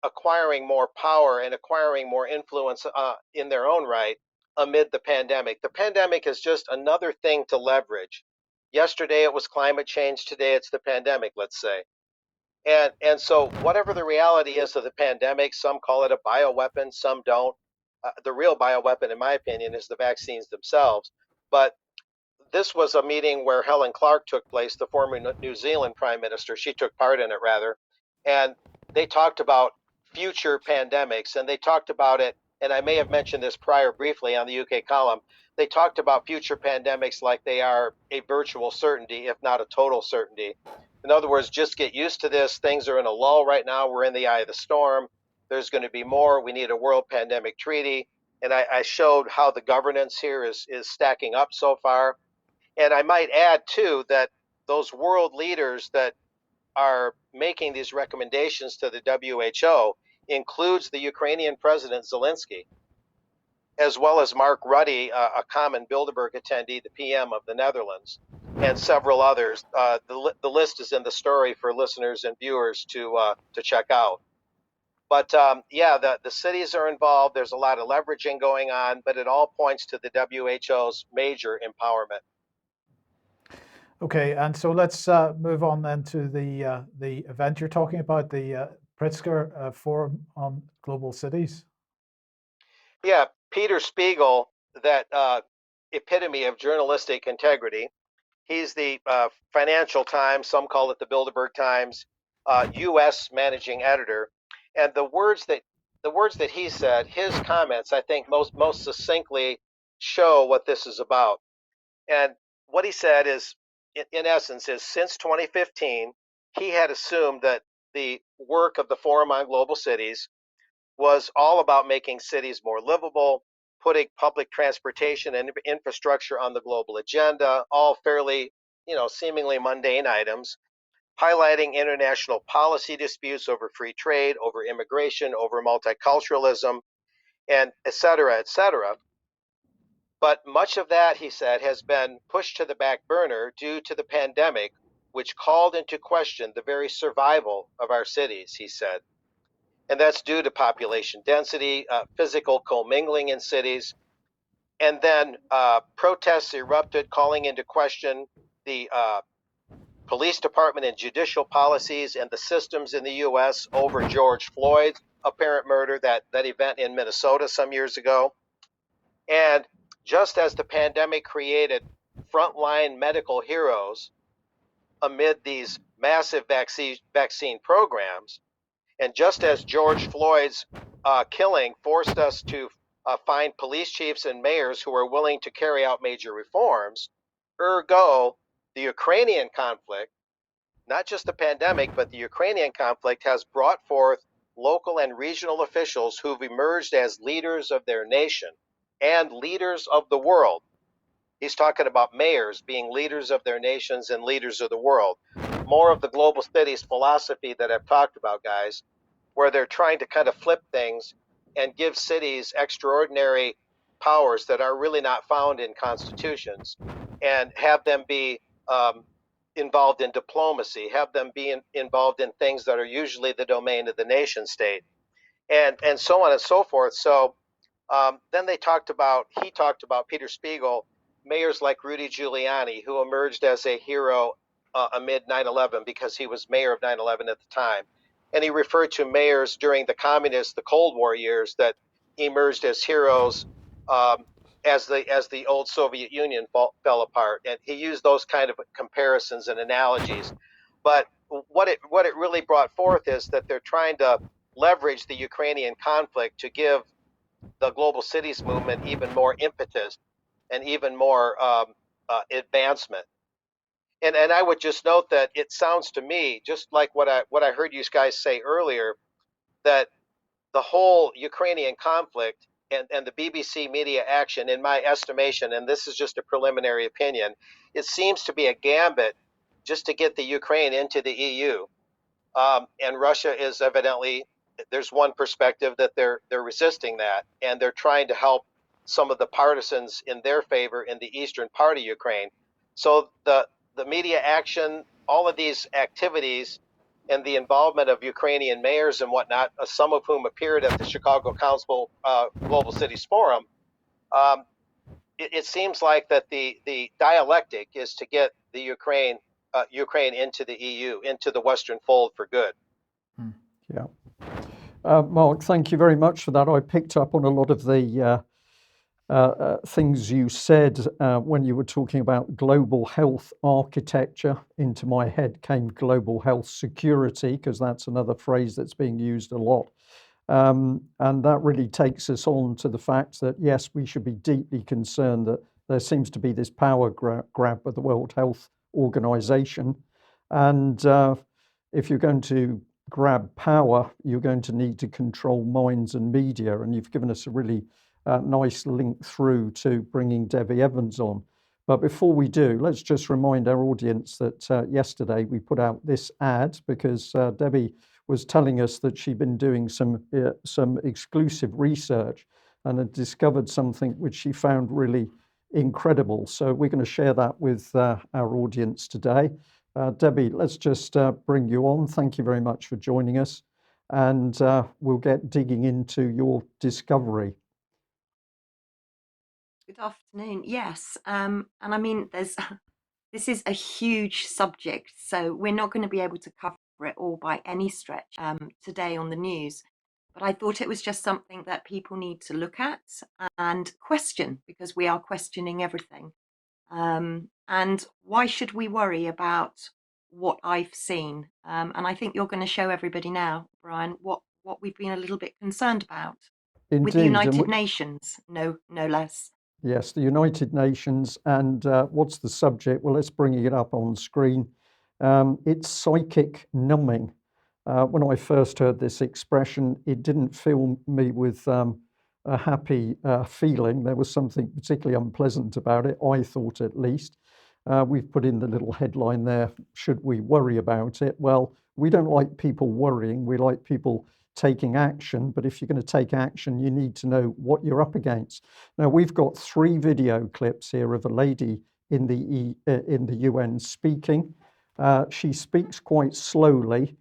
acquiring more power and acquiring more influence in their own right amid the pandemic. The pandemic is just another thing to leverage. Yesterday it was climate change, today it's the pandemic, let's say. And so whatever the reality is of the pandemic, some call it a bioweapon, some don't. The real bioweapon, in my opinion, is the vaccines themselves. But this was a meeting where Helen Clark took place, the former New Zealand Prime Minister. She took part in it, rather. And they talked about future pandemics, and they talked about it, and I may have mentioned this prior briefly on the UK column. They talked about future pandemics like they are a virtual certainty, if not a total certainty. In other words, just get used to this. Things are in a lull right now. We're in the eye of the storm. There's going to be more. We need a world pandemic treaty. And I showed how the governance here is stacking up so far. And I might add, too, that those world leaders that are making these recommendations to the WHO includes the Ukrainian President Zelensky, as well as Mark Rutte, a common Bilderberg attendee, the PM of the Netherlands, and several others. The list is in the story for listeners and viewers to check out. But yeah, the cities are involved. There's a lot of leveraging going on, but it all points to the WHO's major empowerment. Okay, and so let's move on then to the event you're talking about, the Pritzker Forum on Global Cities. Yeah, Peter Spiegel, that epitome of journalistic integrity. He's the Financial Times, some call it the Bilderberg Times, U.S. managing editor, and the words that he said, his comments, I think most succinctly show what this is about. And what he said is, in essence, is since 2015, he had assumed that the work of the Forum on Global Cities was all about making cities more livable, putting public transportation and infrastructure on the global agenda, all fairly, seemingly mundane items, highlighting international policy disputes over free trade, over immigration, over multiculturalism, and et cetera, et cetera. But much of that, he said, has been pushed to the back burner due to the pandemic, which called into question the very survival of our cities, he said. And that's due to population density, physical commingling in cities. And then protests erupted, calling into question the police department and judicial policies and the systems in the U.S. over George Floyd's apparent murder, that event in Minnesota some years ago. And just as the pandemic created frontline medical heroes amid these massive vaccine programs, and just as George Floyd's killing forced us to find police chiefs and mayors who are willing to carry out major reforms, Ergo, the Ukrainian conflict, not just the pandemic, but the Ukrainian conflict has brought forth local and regional officials who've emerged as leaders of their nation and leaders of the world. He's talking about mayors being leaders of their nations and leaders of the world. More of the global cities philosophy that I've talked about, guys, where they're trying to kind of flip things and give cities extraordinary powers that are really not found in constitutions, and have them be involved in diplomacy, have them be involved in things that are usually the domain of the nation state, and so on and so forth. So then he talked about Peter Spiegel, mayors like Rudy Giuliani, who emerged as a hero amid 9/11 because he was mayor of 9/11 at the time. And he referred to mayors during the Cold War years that emerged as heroes as the old Soviet Union fell apart. And he used those kind of comparisons and analogies. But what it really brought forth is that they're trying to leverage the Ukrainian conflict to give the global cities movement even more impetus and even more advancement. And I would just note that it sounds to me just like what I heard you guys say earlier, that the whole Ukrainian conflict and the BBC media action, in my estimation, and this is just a preliminary opinion, it seems to be a gambit just to get the Ukraine into the EU. And Russia is evidently, there's one perspective that they're resisting that, and they're trying to help some of the partisans in their favor in the eastern part of Ukraine. So the media action, all of these activities, and the involvement of Ukrainian mayors and whatnot, some of whom appeared at the Chicago Council Global Cities Forum, it seems like that the dialectic is to get the Ukraine into the EU, into the Western fold for good. Yeah. Mark, thank you very much for that. I picked up on a lot of the things you said when you were talking about global health architecture. Into my head came global health security, because that's another phrase that's being used a lot. And that really takes us on to the fact that, yes, we should be deeply concerned that there seems to be this power grab of the World Health Organization. And if you're going to grab power, you're going to need to control minds and media. And you've given us a really nice link through to bringing Debi Evans on. But before we do, let's just remind our audience that yesterday we put out this ad because Debi was telling us that she'd been doing some exclusive research and had discovered something which she found really incredible. So we're going to share that with our audience today. Debi, let's just bring you on. Thank you very much for joining us, and we'll get digging into your discovery. Good afternoon. Yes, and I mean, this is a huge subject, so we're not going to be able to cover it all by any stretch today on the news. But I thought it was just something that people need to look at and question, because we are questioning everything. And why should we worry about what I've seen? And I think you're going to show everybody now, Brian, what we've been a little bit concerned about with the Indeed, United Nations, no less. yes, the United Nations. And what's the subject? Well, let's bring it up on screen. It's psychic numbing. When I first heard this expression, it didn't fill me with a happy feeling. There was something particularly unpleasant about it, I thought at least. We've put in the little headline there, should we worry about it? Well, we don't like people worrying, we like people taking action, but if you're going to take action, you need to know what you're up against. Now, we've got 3 video clips here of a lady in the UN speaking. She speaks quite slowly,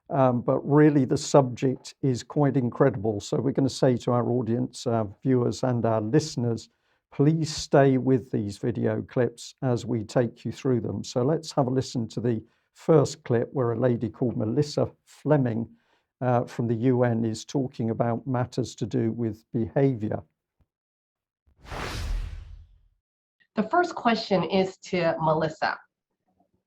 but really the subject is quite incredible. So we're going to say to our audience, our viewers and our listeners, please stay with these video clips as we take you through them. So let's have a listen to the first clip where a lady called Melissa Fleming from the UN is talking about matters to do with behavior. The first question is to Melissa.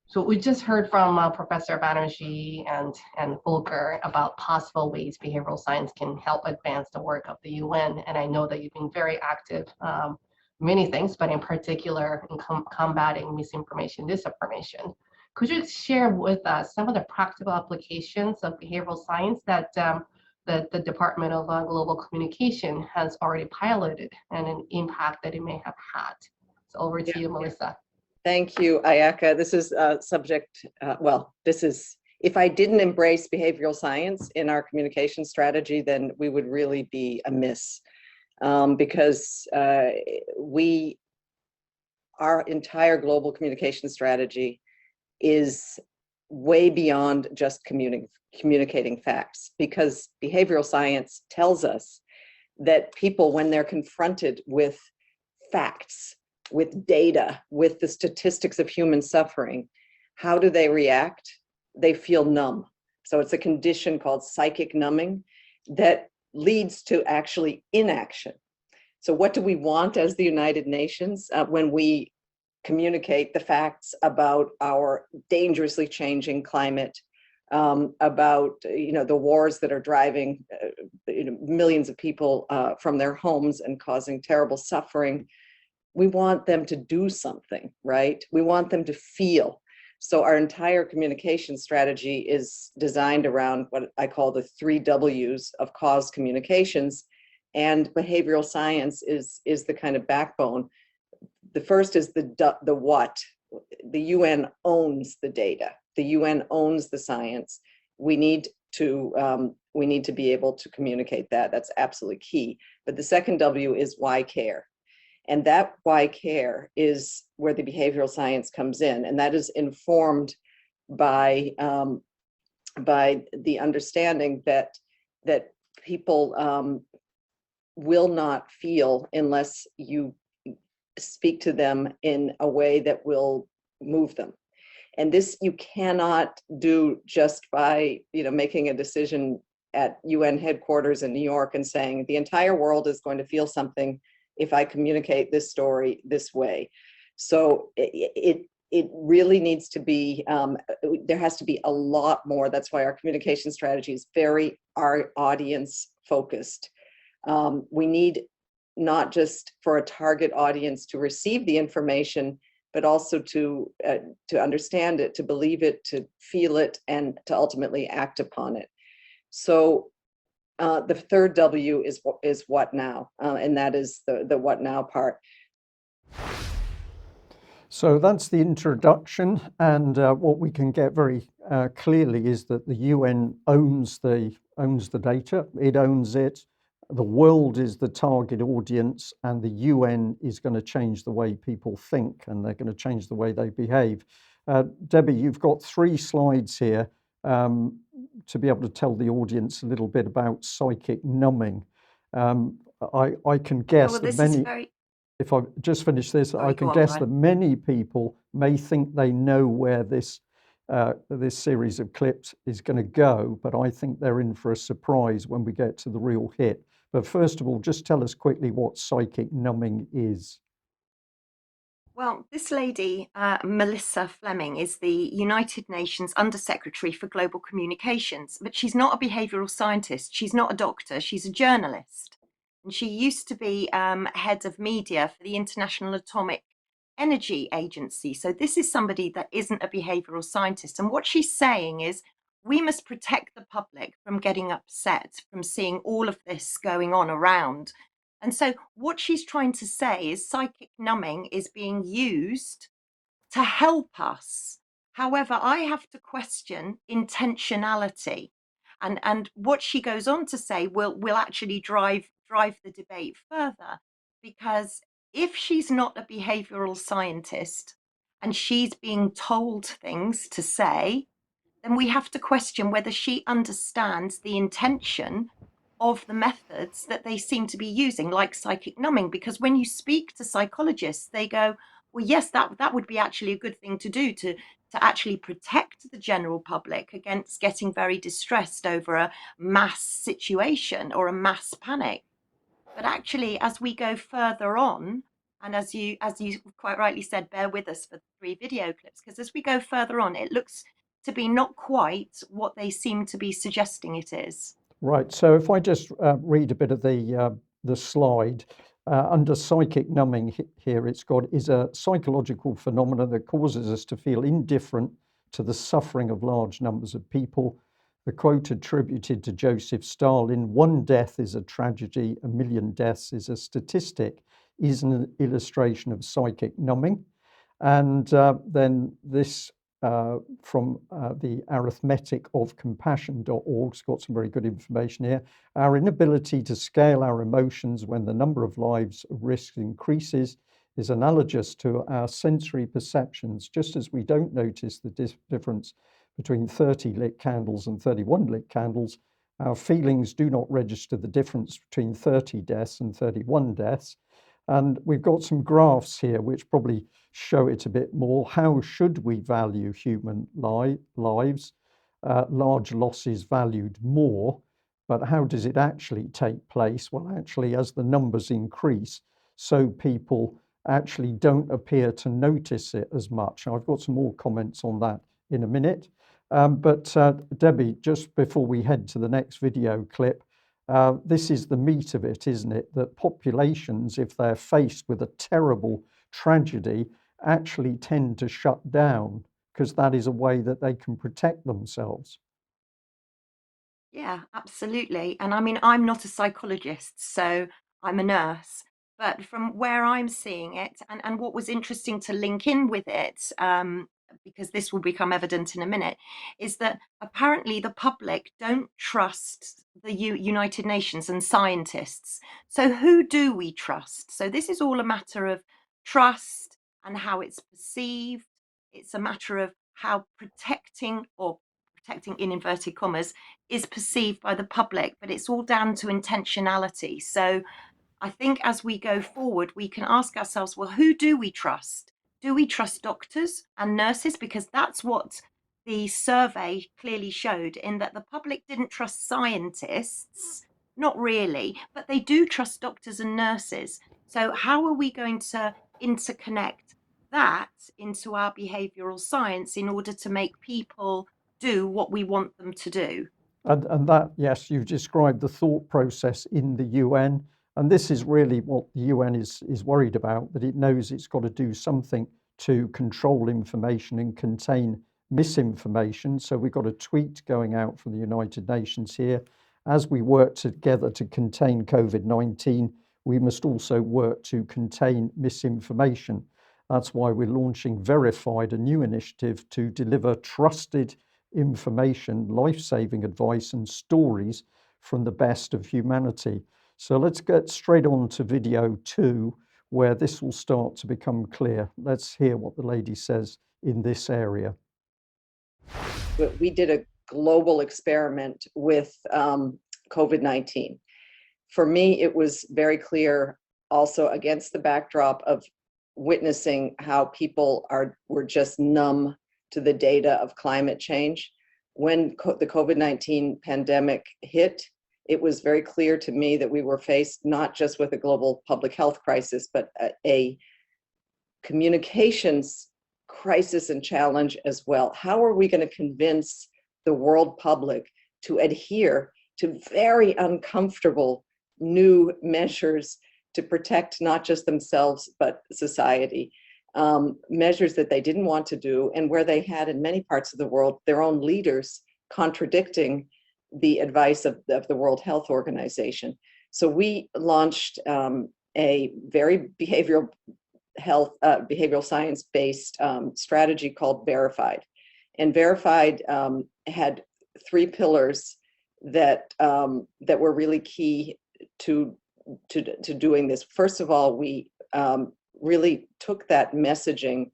So we just heard from Professor Banerjee and Volker about possible ways behavioral science can help advance the work of the UN. And I know that you've been very active many things, but in particular in combating misinformation, disinformation. Could you share with us some of the practical applications of behavioral science that the Department of Global Communication has already piloted and an impact that it may have had? So over to you, Melissa. Thank you, Ayaka. This is a subject, if I didn't embrace behavioral science in our communication strategy, then we would really be amiss, because our entire global communication strategy is way beyond just communicating facts, because behavioral science tells us that people, when they're confronted with facts, with data, with the statistics of human suffering, how do they react? They feel numb. So it's a condition called psychic numbing that leads to actually inaction. So what do we want as the United Nations when we communicate the facts about our dangerously changing climate, about the wars that are driving millions of people from their homes and causing terrible suffering? We want them to do something, right? We want them to feel. So our entire communication strategy is designed around what I call the 3 W's of cause communications, and behavioral science is the kind of backbone. The first is the what. The UN owns the data. The UN owns the science. We need to be able to communicate that. That's absolutely key. But the second W is why care. And that why care is where the behavioral science comes in, and that is informed by the understanding that people will not feel unless you speak to them in a way that will move them. And this you cannot do just by making a decision at UN headquarters in New York and saying the entire world is going to feel something if I communicate this story this way. So it really needs to be, there has to be a lot more. That's why our communication strategy is very audience focused. We need not just for a target audience to receive the information, but also to understand it, to believe it, to feel it, and to ultimately act upon it. So the third W is what now, and that is the what now part. So that's the introduction, and what we can get very clearly is that the UN owns the data. It owns it. The world is the target audience, and the UN is going to change the way people think, and they're going to change the way they behave. Debi, you've got 3 slides here to be able to tell the audience a little bit about psychic numbing. I can guess that many. If I just finish this, Sorry, I can guess that many people may think they know where this series of clips is going to go, but I think they're in for a surprise when we get to the real hit. But first of all, just tell us quickly what psychic numbing is. Well, this lady, Melissa Fleming, is the United Nations Undersecretary for Global Communications, but she's not a behavioral scientist. She's not a doctor. She's a journalist. And she used to be head of media for the International Atomic Energy Agency. So this is somebody that isn't a behavioral scientist. And what she's saying is we must protect the public from getting upset, from seeing all of this going on around. And so what she's trying to say is psychic numbing is being used to help us. However, I have to question intentionality. And what she goes on to say will actually drive the debate further, because if she's not a behavioral scientist and she's being told things to say, then we have to question whether she understands the intention of the methods that they seem to be using, like psychic numbing. Because when you speak to psychologists, they go, well, yes, that would be actually a good thing to do to actually protect the general public against getting very distressed over a mass situation or a mass panic. But actually, as we go further on, and as you quite rightly said, bear with us for the 3 video clips, because as we go further on, it looks to be not quite what they seem to be suggesting it is. Right. So if I just read a bit of the slide, Under psychic numbing here, it's got is a psychological phenomenon that causes us to feel indifferent to the suffering of large numbers of people. The quote attributed to Joseph Stalin, "One death is a tragedy, a million deaths is a statistic," is an illustration of psychic numbing. And then this from the arithmetic of compassion.org. It's got some very good information here. Our inability to scale our emotions when the number of lives at risk increases is analogous to our sensory perceptions. Just as we don't notice the difference between 30 lit candles and 31 lit candles, our feelings do not register the difference between 30 deaths and 31 deaths. And we've got some graphs here which probably show it a bit more. How should we value human lives? Large losses valued more, but how does it actually take place? Well, actually, as the numbers increase, so people actually don't appear to notice it as much. I've got some more comments on that in a minute. But Debi, just before we head to the next video clip, this is the meat of it, isn't it? That populations, if they're faced with a terrible tragedy, actually tend to shut down because that is a way that they can protect themselves. Yeah, absolutely. And I mean, I'm not a psychologist, so I'm a nurse. But from where I'm seeing it, and what was interesting to link in with it, because this will become evident in a minute, is that apparently the public don't trust the United Nations and scientists. So who do we trust? So this is all a matter of trust and how it's perceived. It's a matter of how protecting in inverted commas is perceived by the public, but it's all down to intentionality. So I think as we go forward, we can ask ourselves, well, who do we trust? Do we trust doctors and nurses? Because that's what the survey clearly showed, in that the public didn't trust scientists, not really, but they do trust doctors and nurses. So how are we going to interconnect that into our behavioral science in order to make people do what we want them to do? And that, yes, you've described the thought process in the UN. And this is really what the UN is worried about, that it knows it's got to do something to control information and contain misinformation. So we've got a tweet going out from the United Nations here. As we work together to contain COVID-19, we must also work to contain misinformation. That's why we're launching Verified, a new initiative to deliver trusted information, life-saving advice and stories from the best of humanity. So let's get straight on to video 2, where this will start to become clear. Let's hear what the lady says in this area. We did a global experiment with COVID-19. For me, it was very clear also against the backdrop of witnessing how people were just numb to the data of climate change. When the COVID-19 pandemic hit, it was very clear to me that we were faced not just with a global public health crisis, but a communications crisis and challenge as well. How are we going to convince the world public to adhere to very uncomfortable new measures to protect not just themselves, but society? Measures that they didn't want to do, and where they had in many parts of the world their own leaders contradicting the advice of the World Health Organization. So we launched a very behavioral science-based strategy called Verified. And Verified had 3 pillars that were really key to doing this. First of all, we really took that messaging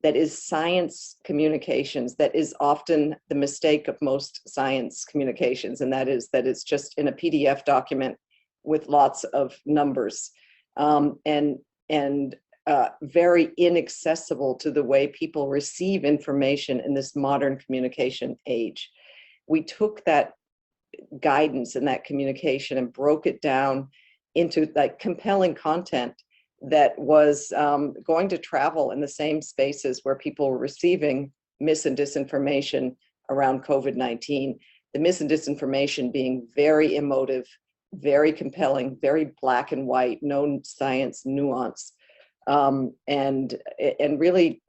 that is science communications, that is often the mistake of most science communications, and that is that it's just in a PDF document with lots of numbers, and very inaccessible to the way people receive information in this modern communication age. We took that guidance and that communication and broke it down into like compelling content that was going to travel in the same spaces where people were receiving mis and disinformation around COVID-19. The mis and disinformation being very emotive, very compelling, very black and white, no science nuance, and really,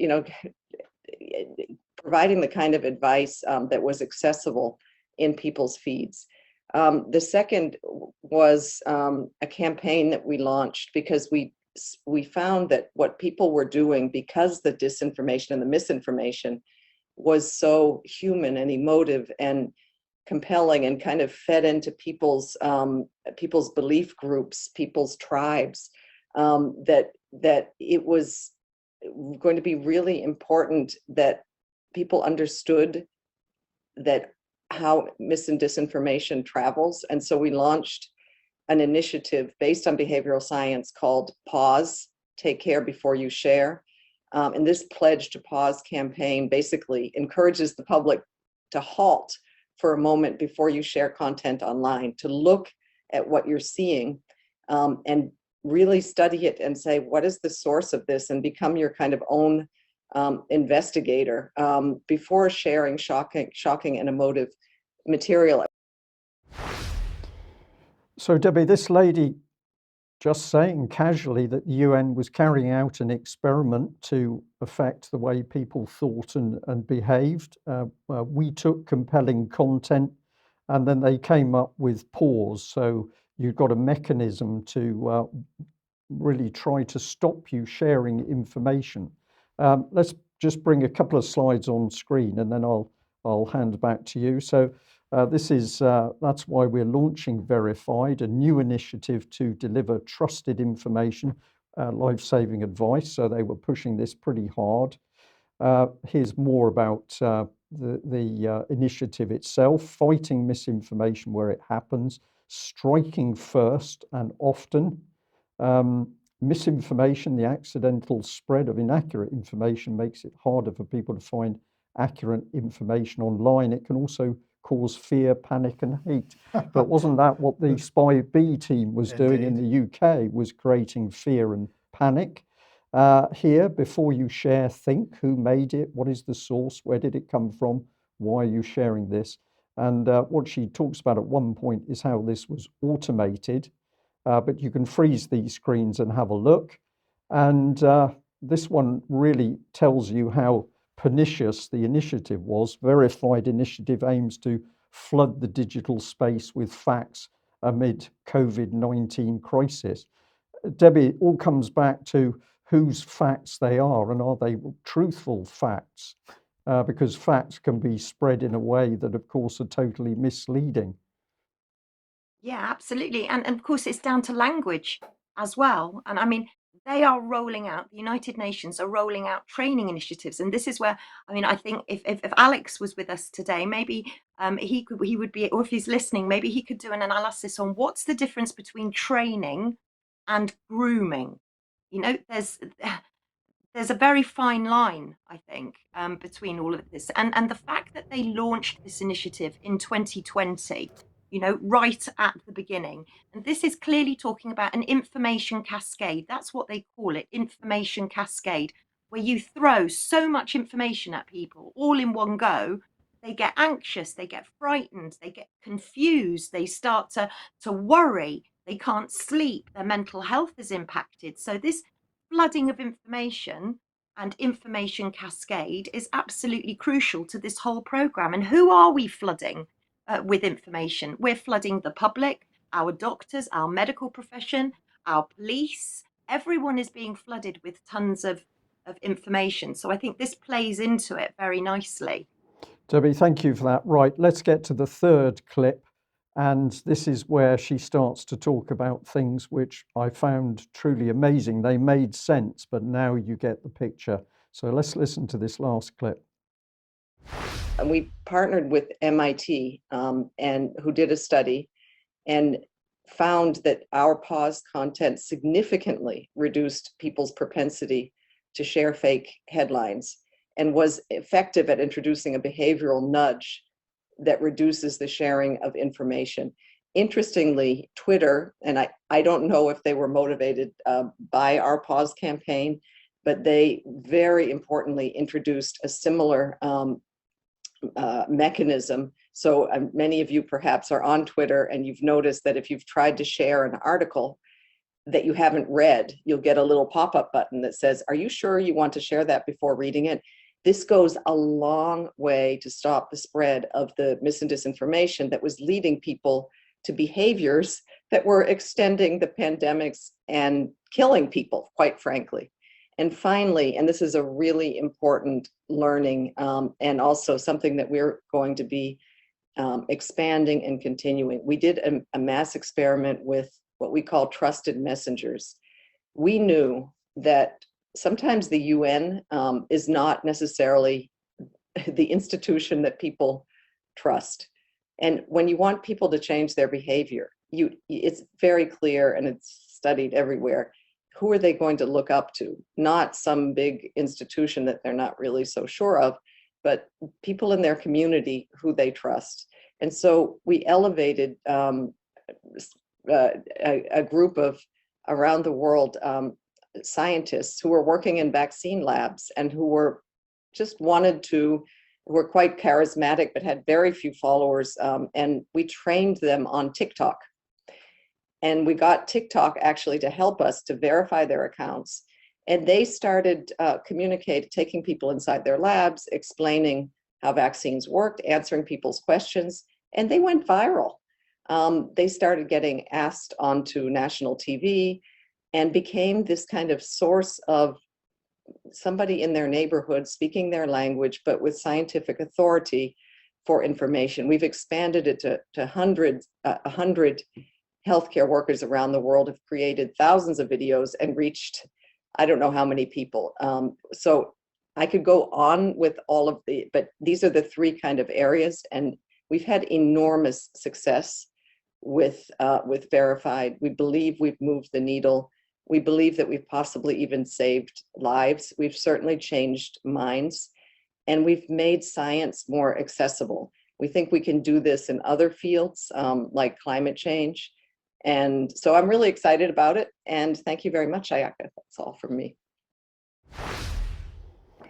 providing the kind of advice that was accessible in people's feeds. The second was a campaign that we launched because we found that what people were doing, because the disinformation and the misinformation was so human and emotive and compelling and kind of fed into people's belief groups, people's tribes, that it was going to be really important that people understood that how mis and disinformation travels. And so we launched an initiative based on behavioral science called Pause, Take Care Before You Share. And this Pledge to Pause campaign basically encourages the public to halt for a moment before you share content online, to look at what you're seeing and really study it and say, what is the source of this, and become your kind of own investigator before sharing shocking and emotive material. So Debbie, this lady just saying casually that the UN was carrying out an experiment to affect the way people thought and behaved. We took compelling content and then they came up with pause. So you've got a mechanism to really try to stop you sharing information. Let's just bring a couple of slides on screen and then I'll hand back to you. So this is that's why we're launching Verified, a new initiative to deliver trusted information, life-saving advice. So they were pushing this pretty hard. Here's more about the initiative itself: fighting misinformation where it happens, striking first and often. Misinformation, the accidental spread of inaccurate information, makes it harder for people to find accurate information online. It can also cause fear, panic and hate. But wasn't that what the Spy B team was doing in the UK, was creating fear and panic? Here, before you share, think who made it, what is the source, where did it come from, why are you sharing this? And what she talks about at one point is how this was automated, but you can freeze these screens and have a look. And this one really tells you how pernicious the initiative was. Verified initiative aims to flood the digital space with facts amid COVID-19 crisis. Debbie, it all comes back to whose facts they are and are they truthful facts? Because facts can be spread in a way that, of course, are totally misleading. Yeah, absolutely. And of course, it's down to language as well. And I mean, they are rolling out, the United Nations are rolling out training initiatives. And this is where, I mean, I think if Alex was with us today, maybe he would be, or if he's listening, maybe he could do an analysis on what's the difference between training and grooming. You know, there's a very fine line, I think, between all of this. And the fact that they launched this initiative in 2020, you know, right at the beginning. And this is clearly talking about an information cascade. That's what they call it, information cascade, where you throw so much information at people all in one go. They get anxious, they get frightened, they get confused, they start to worry, they can't sleep, their mental health is impacted. So this flooding of information and information cascade is absolutely crucial to this whole program. And who are we flooding with information? We're flooding the public, our doctors, our medical profession, our police. Everyone is being flooded with tons of information. So I think this plays into it very nicely. Debbie, thank you for that. Right, let's get to the third clip. And this is where she starts to talk about things which I found truly amazing. They made sense, but now you get the picture. So let's listen to this last clip. And we partnered with MIT and who did a study and found that our pause content significantly reduced people's propensity to share fake headlines and was effective at introducing a behavioral nudge that reduces the sharing of information. Interestingly, Twitter, and I don't know if they were motivated by our pause campaign, but they very importantly introduced a similar mechanism. So many of you perhaps are on Twitter, and you've noticed that if you've tried to share an article that you haven't read, you'll get a little pop-up button that says, are you sure you want to share that before reading it? This goes a long way to stop the spread of the mis and disinformation that was leading people to behaviors that were extending the pandemics and killing people, quite frankly. And finally, and this is a really important learning, and also something that we're going to be expanding and continuing. We did a mass experiment with what we call trusted messengers. We knew that sometimes the UN is not necessarily the institution that people trust. And when you want people to change their behavior, it's very clear, and it's studied everywhere, who are they going to look up to? Not some big institution that they're not really so sure of, but people in their community who they trust. And so we elevated a group of around the world scientists who were working in vaccine labs and who were were quite charismatic but had very few followers, and we trained them on TikTok. And we got TikTok actually to help us to verify their accounts. And they started taking people inside their labs, explaining how vaccines worked, answering people's questions, and they went viral. They started getting asked onto national TV and became this kind of source of somebody in their neighborhood speaking their language, but with scientific authority for information. We've expanded it to 100 healthcare workers around the world, have created thousands of videos and reached, I don't know how many people. So I could go on with all of but these are the three kind of areas, and we've had enormous success with Verified. We believe we've moved the needle. We believe that we've possibly even saved lives. We've certainly changed minds, and we've made science more accessible. We think we can do this in other fields, like climate change. And so I'm really excited about it. And thank you very much, Ayaka. That's all from me.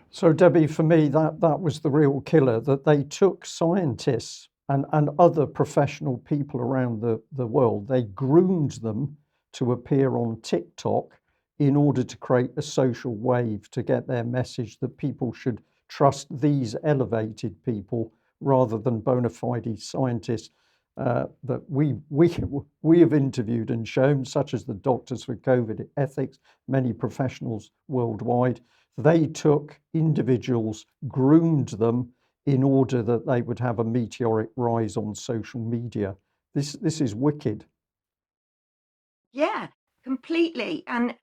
So Debbie, for me, that was the real killer, that they took scientists and other professional people around the world, they groomed them to appear on TikTok in order to create a social wave to get their message that people should trust these elevated people rather than bona fide scientists that we have interviewed and shown, such as the Doctors for COVID Ethics, many professionals worldwide. They took individuals, groomed them in order that they would have a meteoric rise on social media. This is wicked. Yeah, completely. And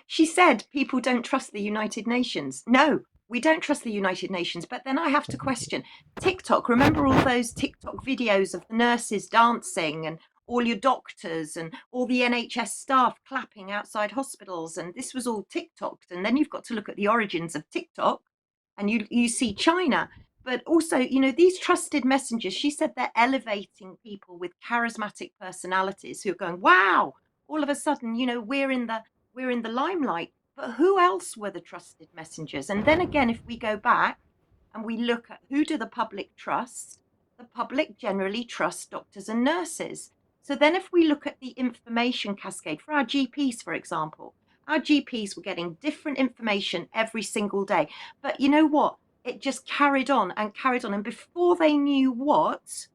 she said people don't trust the United Nations. No, we don't trust the United Nations. But then I have to question TikTok. Remember all those TikTok videos of the nurses dancing and all your doctors and all the NHS staff clapping outside hospitals? And this was all TikToked. And then you've got to look at the origins of TikTok, and you see China. But also, these trusted messengers, she said they're elevating people with charismatic personalities who are going, wow, all of a sudden, we're in the limelight. But who else were the trusted messengers? And then again, if we go back and we look at who do the public trust, the public generally trust doctors and nurses. So then if we look at the information cascade for our GPs, for example, our GPs were getting different information every single day. But you know what? It just carried on and carried on. And before they knew what,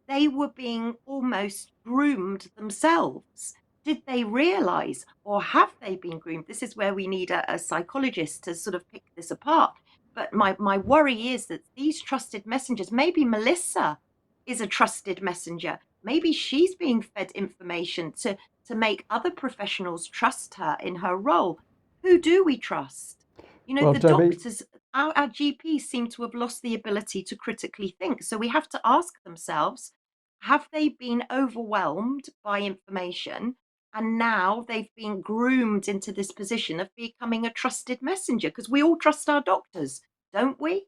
they were being almost groomed themselves. Did they realize, or have they been groomed? This is where we need a psychologist to sort of pick this apart. But my worry is that these trusted messengers, maybe Melissa is a trusted messenger. Maybe she's being fed information to make other professionals trust her in her role. Who do we trust? Well, The Debbie, doctors, our GPs seem to have lost the ability to critically think. So we have to ask themselves, have they been overwhelmed by information? And now they've been groomed into this position of becoming a trusted messenger, because we all trust our doctors, don't we?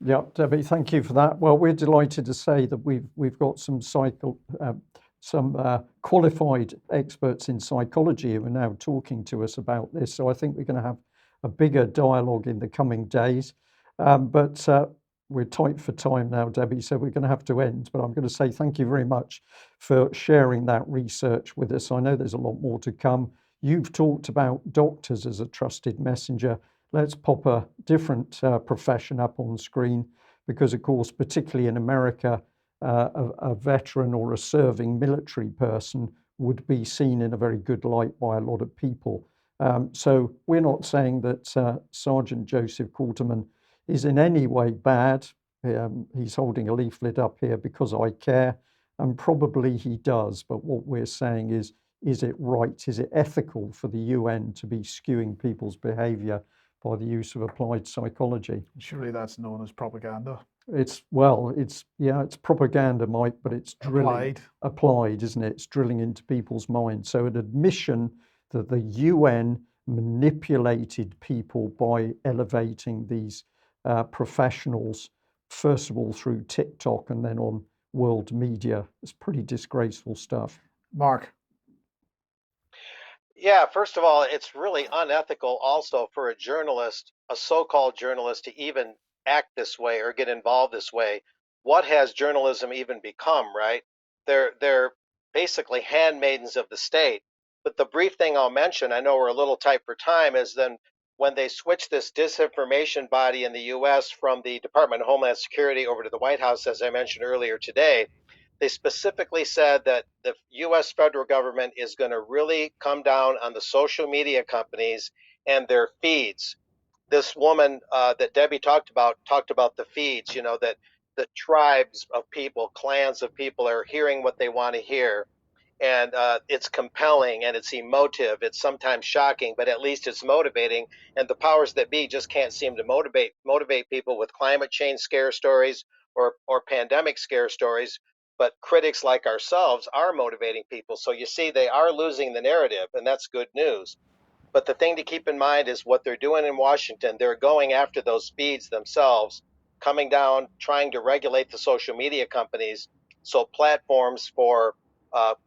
yeah, Debbie, thank you for that. Well, we're delighted to say that we've got some qualified experts in psychology who are now talking to us about this. So I think we're going to have a bigger dialogue in the coming days. But we're tight for time now, Debbie, so we're going to have to end. But I'm going to say thank you very much for sharing that research with us. I know there's a lot more to come. You've talked about doctors as a trusted messenger. Let's pop a different profession up on screen, because, of course, particularly in America, a veteran or a serving military person would be seen in a very good light by a lot of people. So we're not saying that Sergeant Joseph Quarterman is in any way bad. He's holding a leaflet up here, because I care, and probably he does. But what we're saying is it right? Is it ethical for the UN to be skewing people's behaviour by the use of applied psychology? Surely that's known as propaganda. It's propaganda, Mike, but it's drilling, applied, isn't it? It's drilling into people's minds. So an admission that the UN manipulated people by elevating these professionals, first of all through TikTok and then on world media. It's pretty disgraceful stuff. Mark. Yeah, first of all, it's really unethical also for a journalist, a so-called journalist, to even act this way or get involved this way. What has journalism even become, right? They're basically handmaidens of the state. But the brief thing I'll mention, I know we're a little tight for time, is then when they switched this disinformation body in the US from the Department of Homeland Security over to the White House, as I mentioned earlier today, they specifically said that the US federal government is going to really come down on the social media companies and their feeds. This woman that Debbie talked about the feeds, that the tribes of people, clans of people are hearing what they want to hear. And it's compelling and it's emotive. It's sometimes shocking, but at least it's motivating. And the powers that be just can't seem to motivate people with climate change scare stories or pandemic scare stories. But critics like ourselves are motivating people. So you see, they are losing the narrative, and that's good news. But the thing to keep in mind is what they're doing in Washington. They're going after those feeds themselves, coming down, trying to regulate the social media companies. So platforms for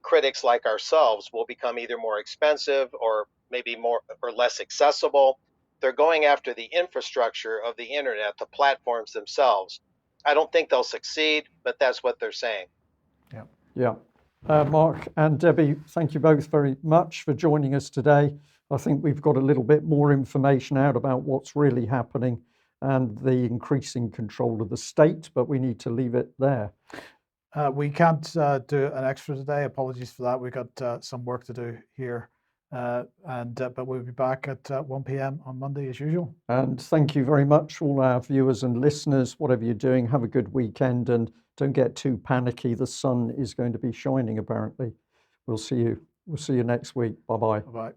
critics like ourselves will become either more expensive or maybe more or less accessible. They're going after the infrastructure of the internet, the platforms themselves. I don't think they'll succeed, but that's what they're saying. Yeah. Mark and Debbie, thank you both very much for joining us today. I think we've got a little bit more information out about what's really happening and the increasing control of the state, but we need to leave it there. We can't do an extra today. Apologies for that. We've got some work to do here. But we'll be back at 1 p.m. on Monday as usual. And thank you very much, all our viewers and listeners. Whatever you're doing, have a good weekend and don't get too panicky. The sun is going to be shining, apparently. We'll see you next week. Bye-bye. Bye-bye.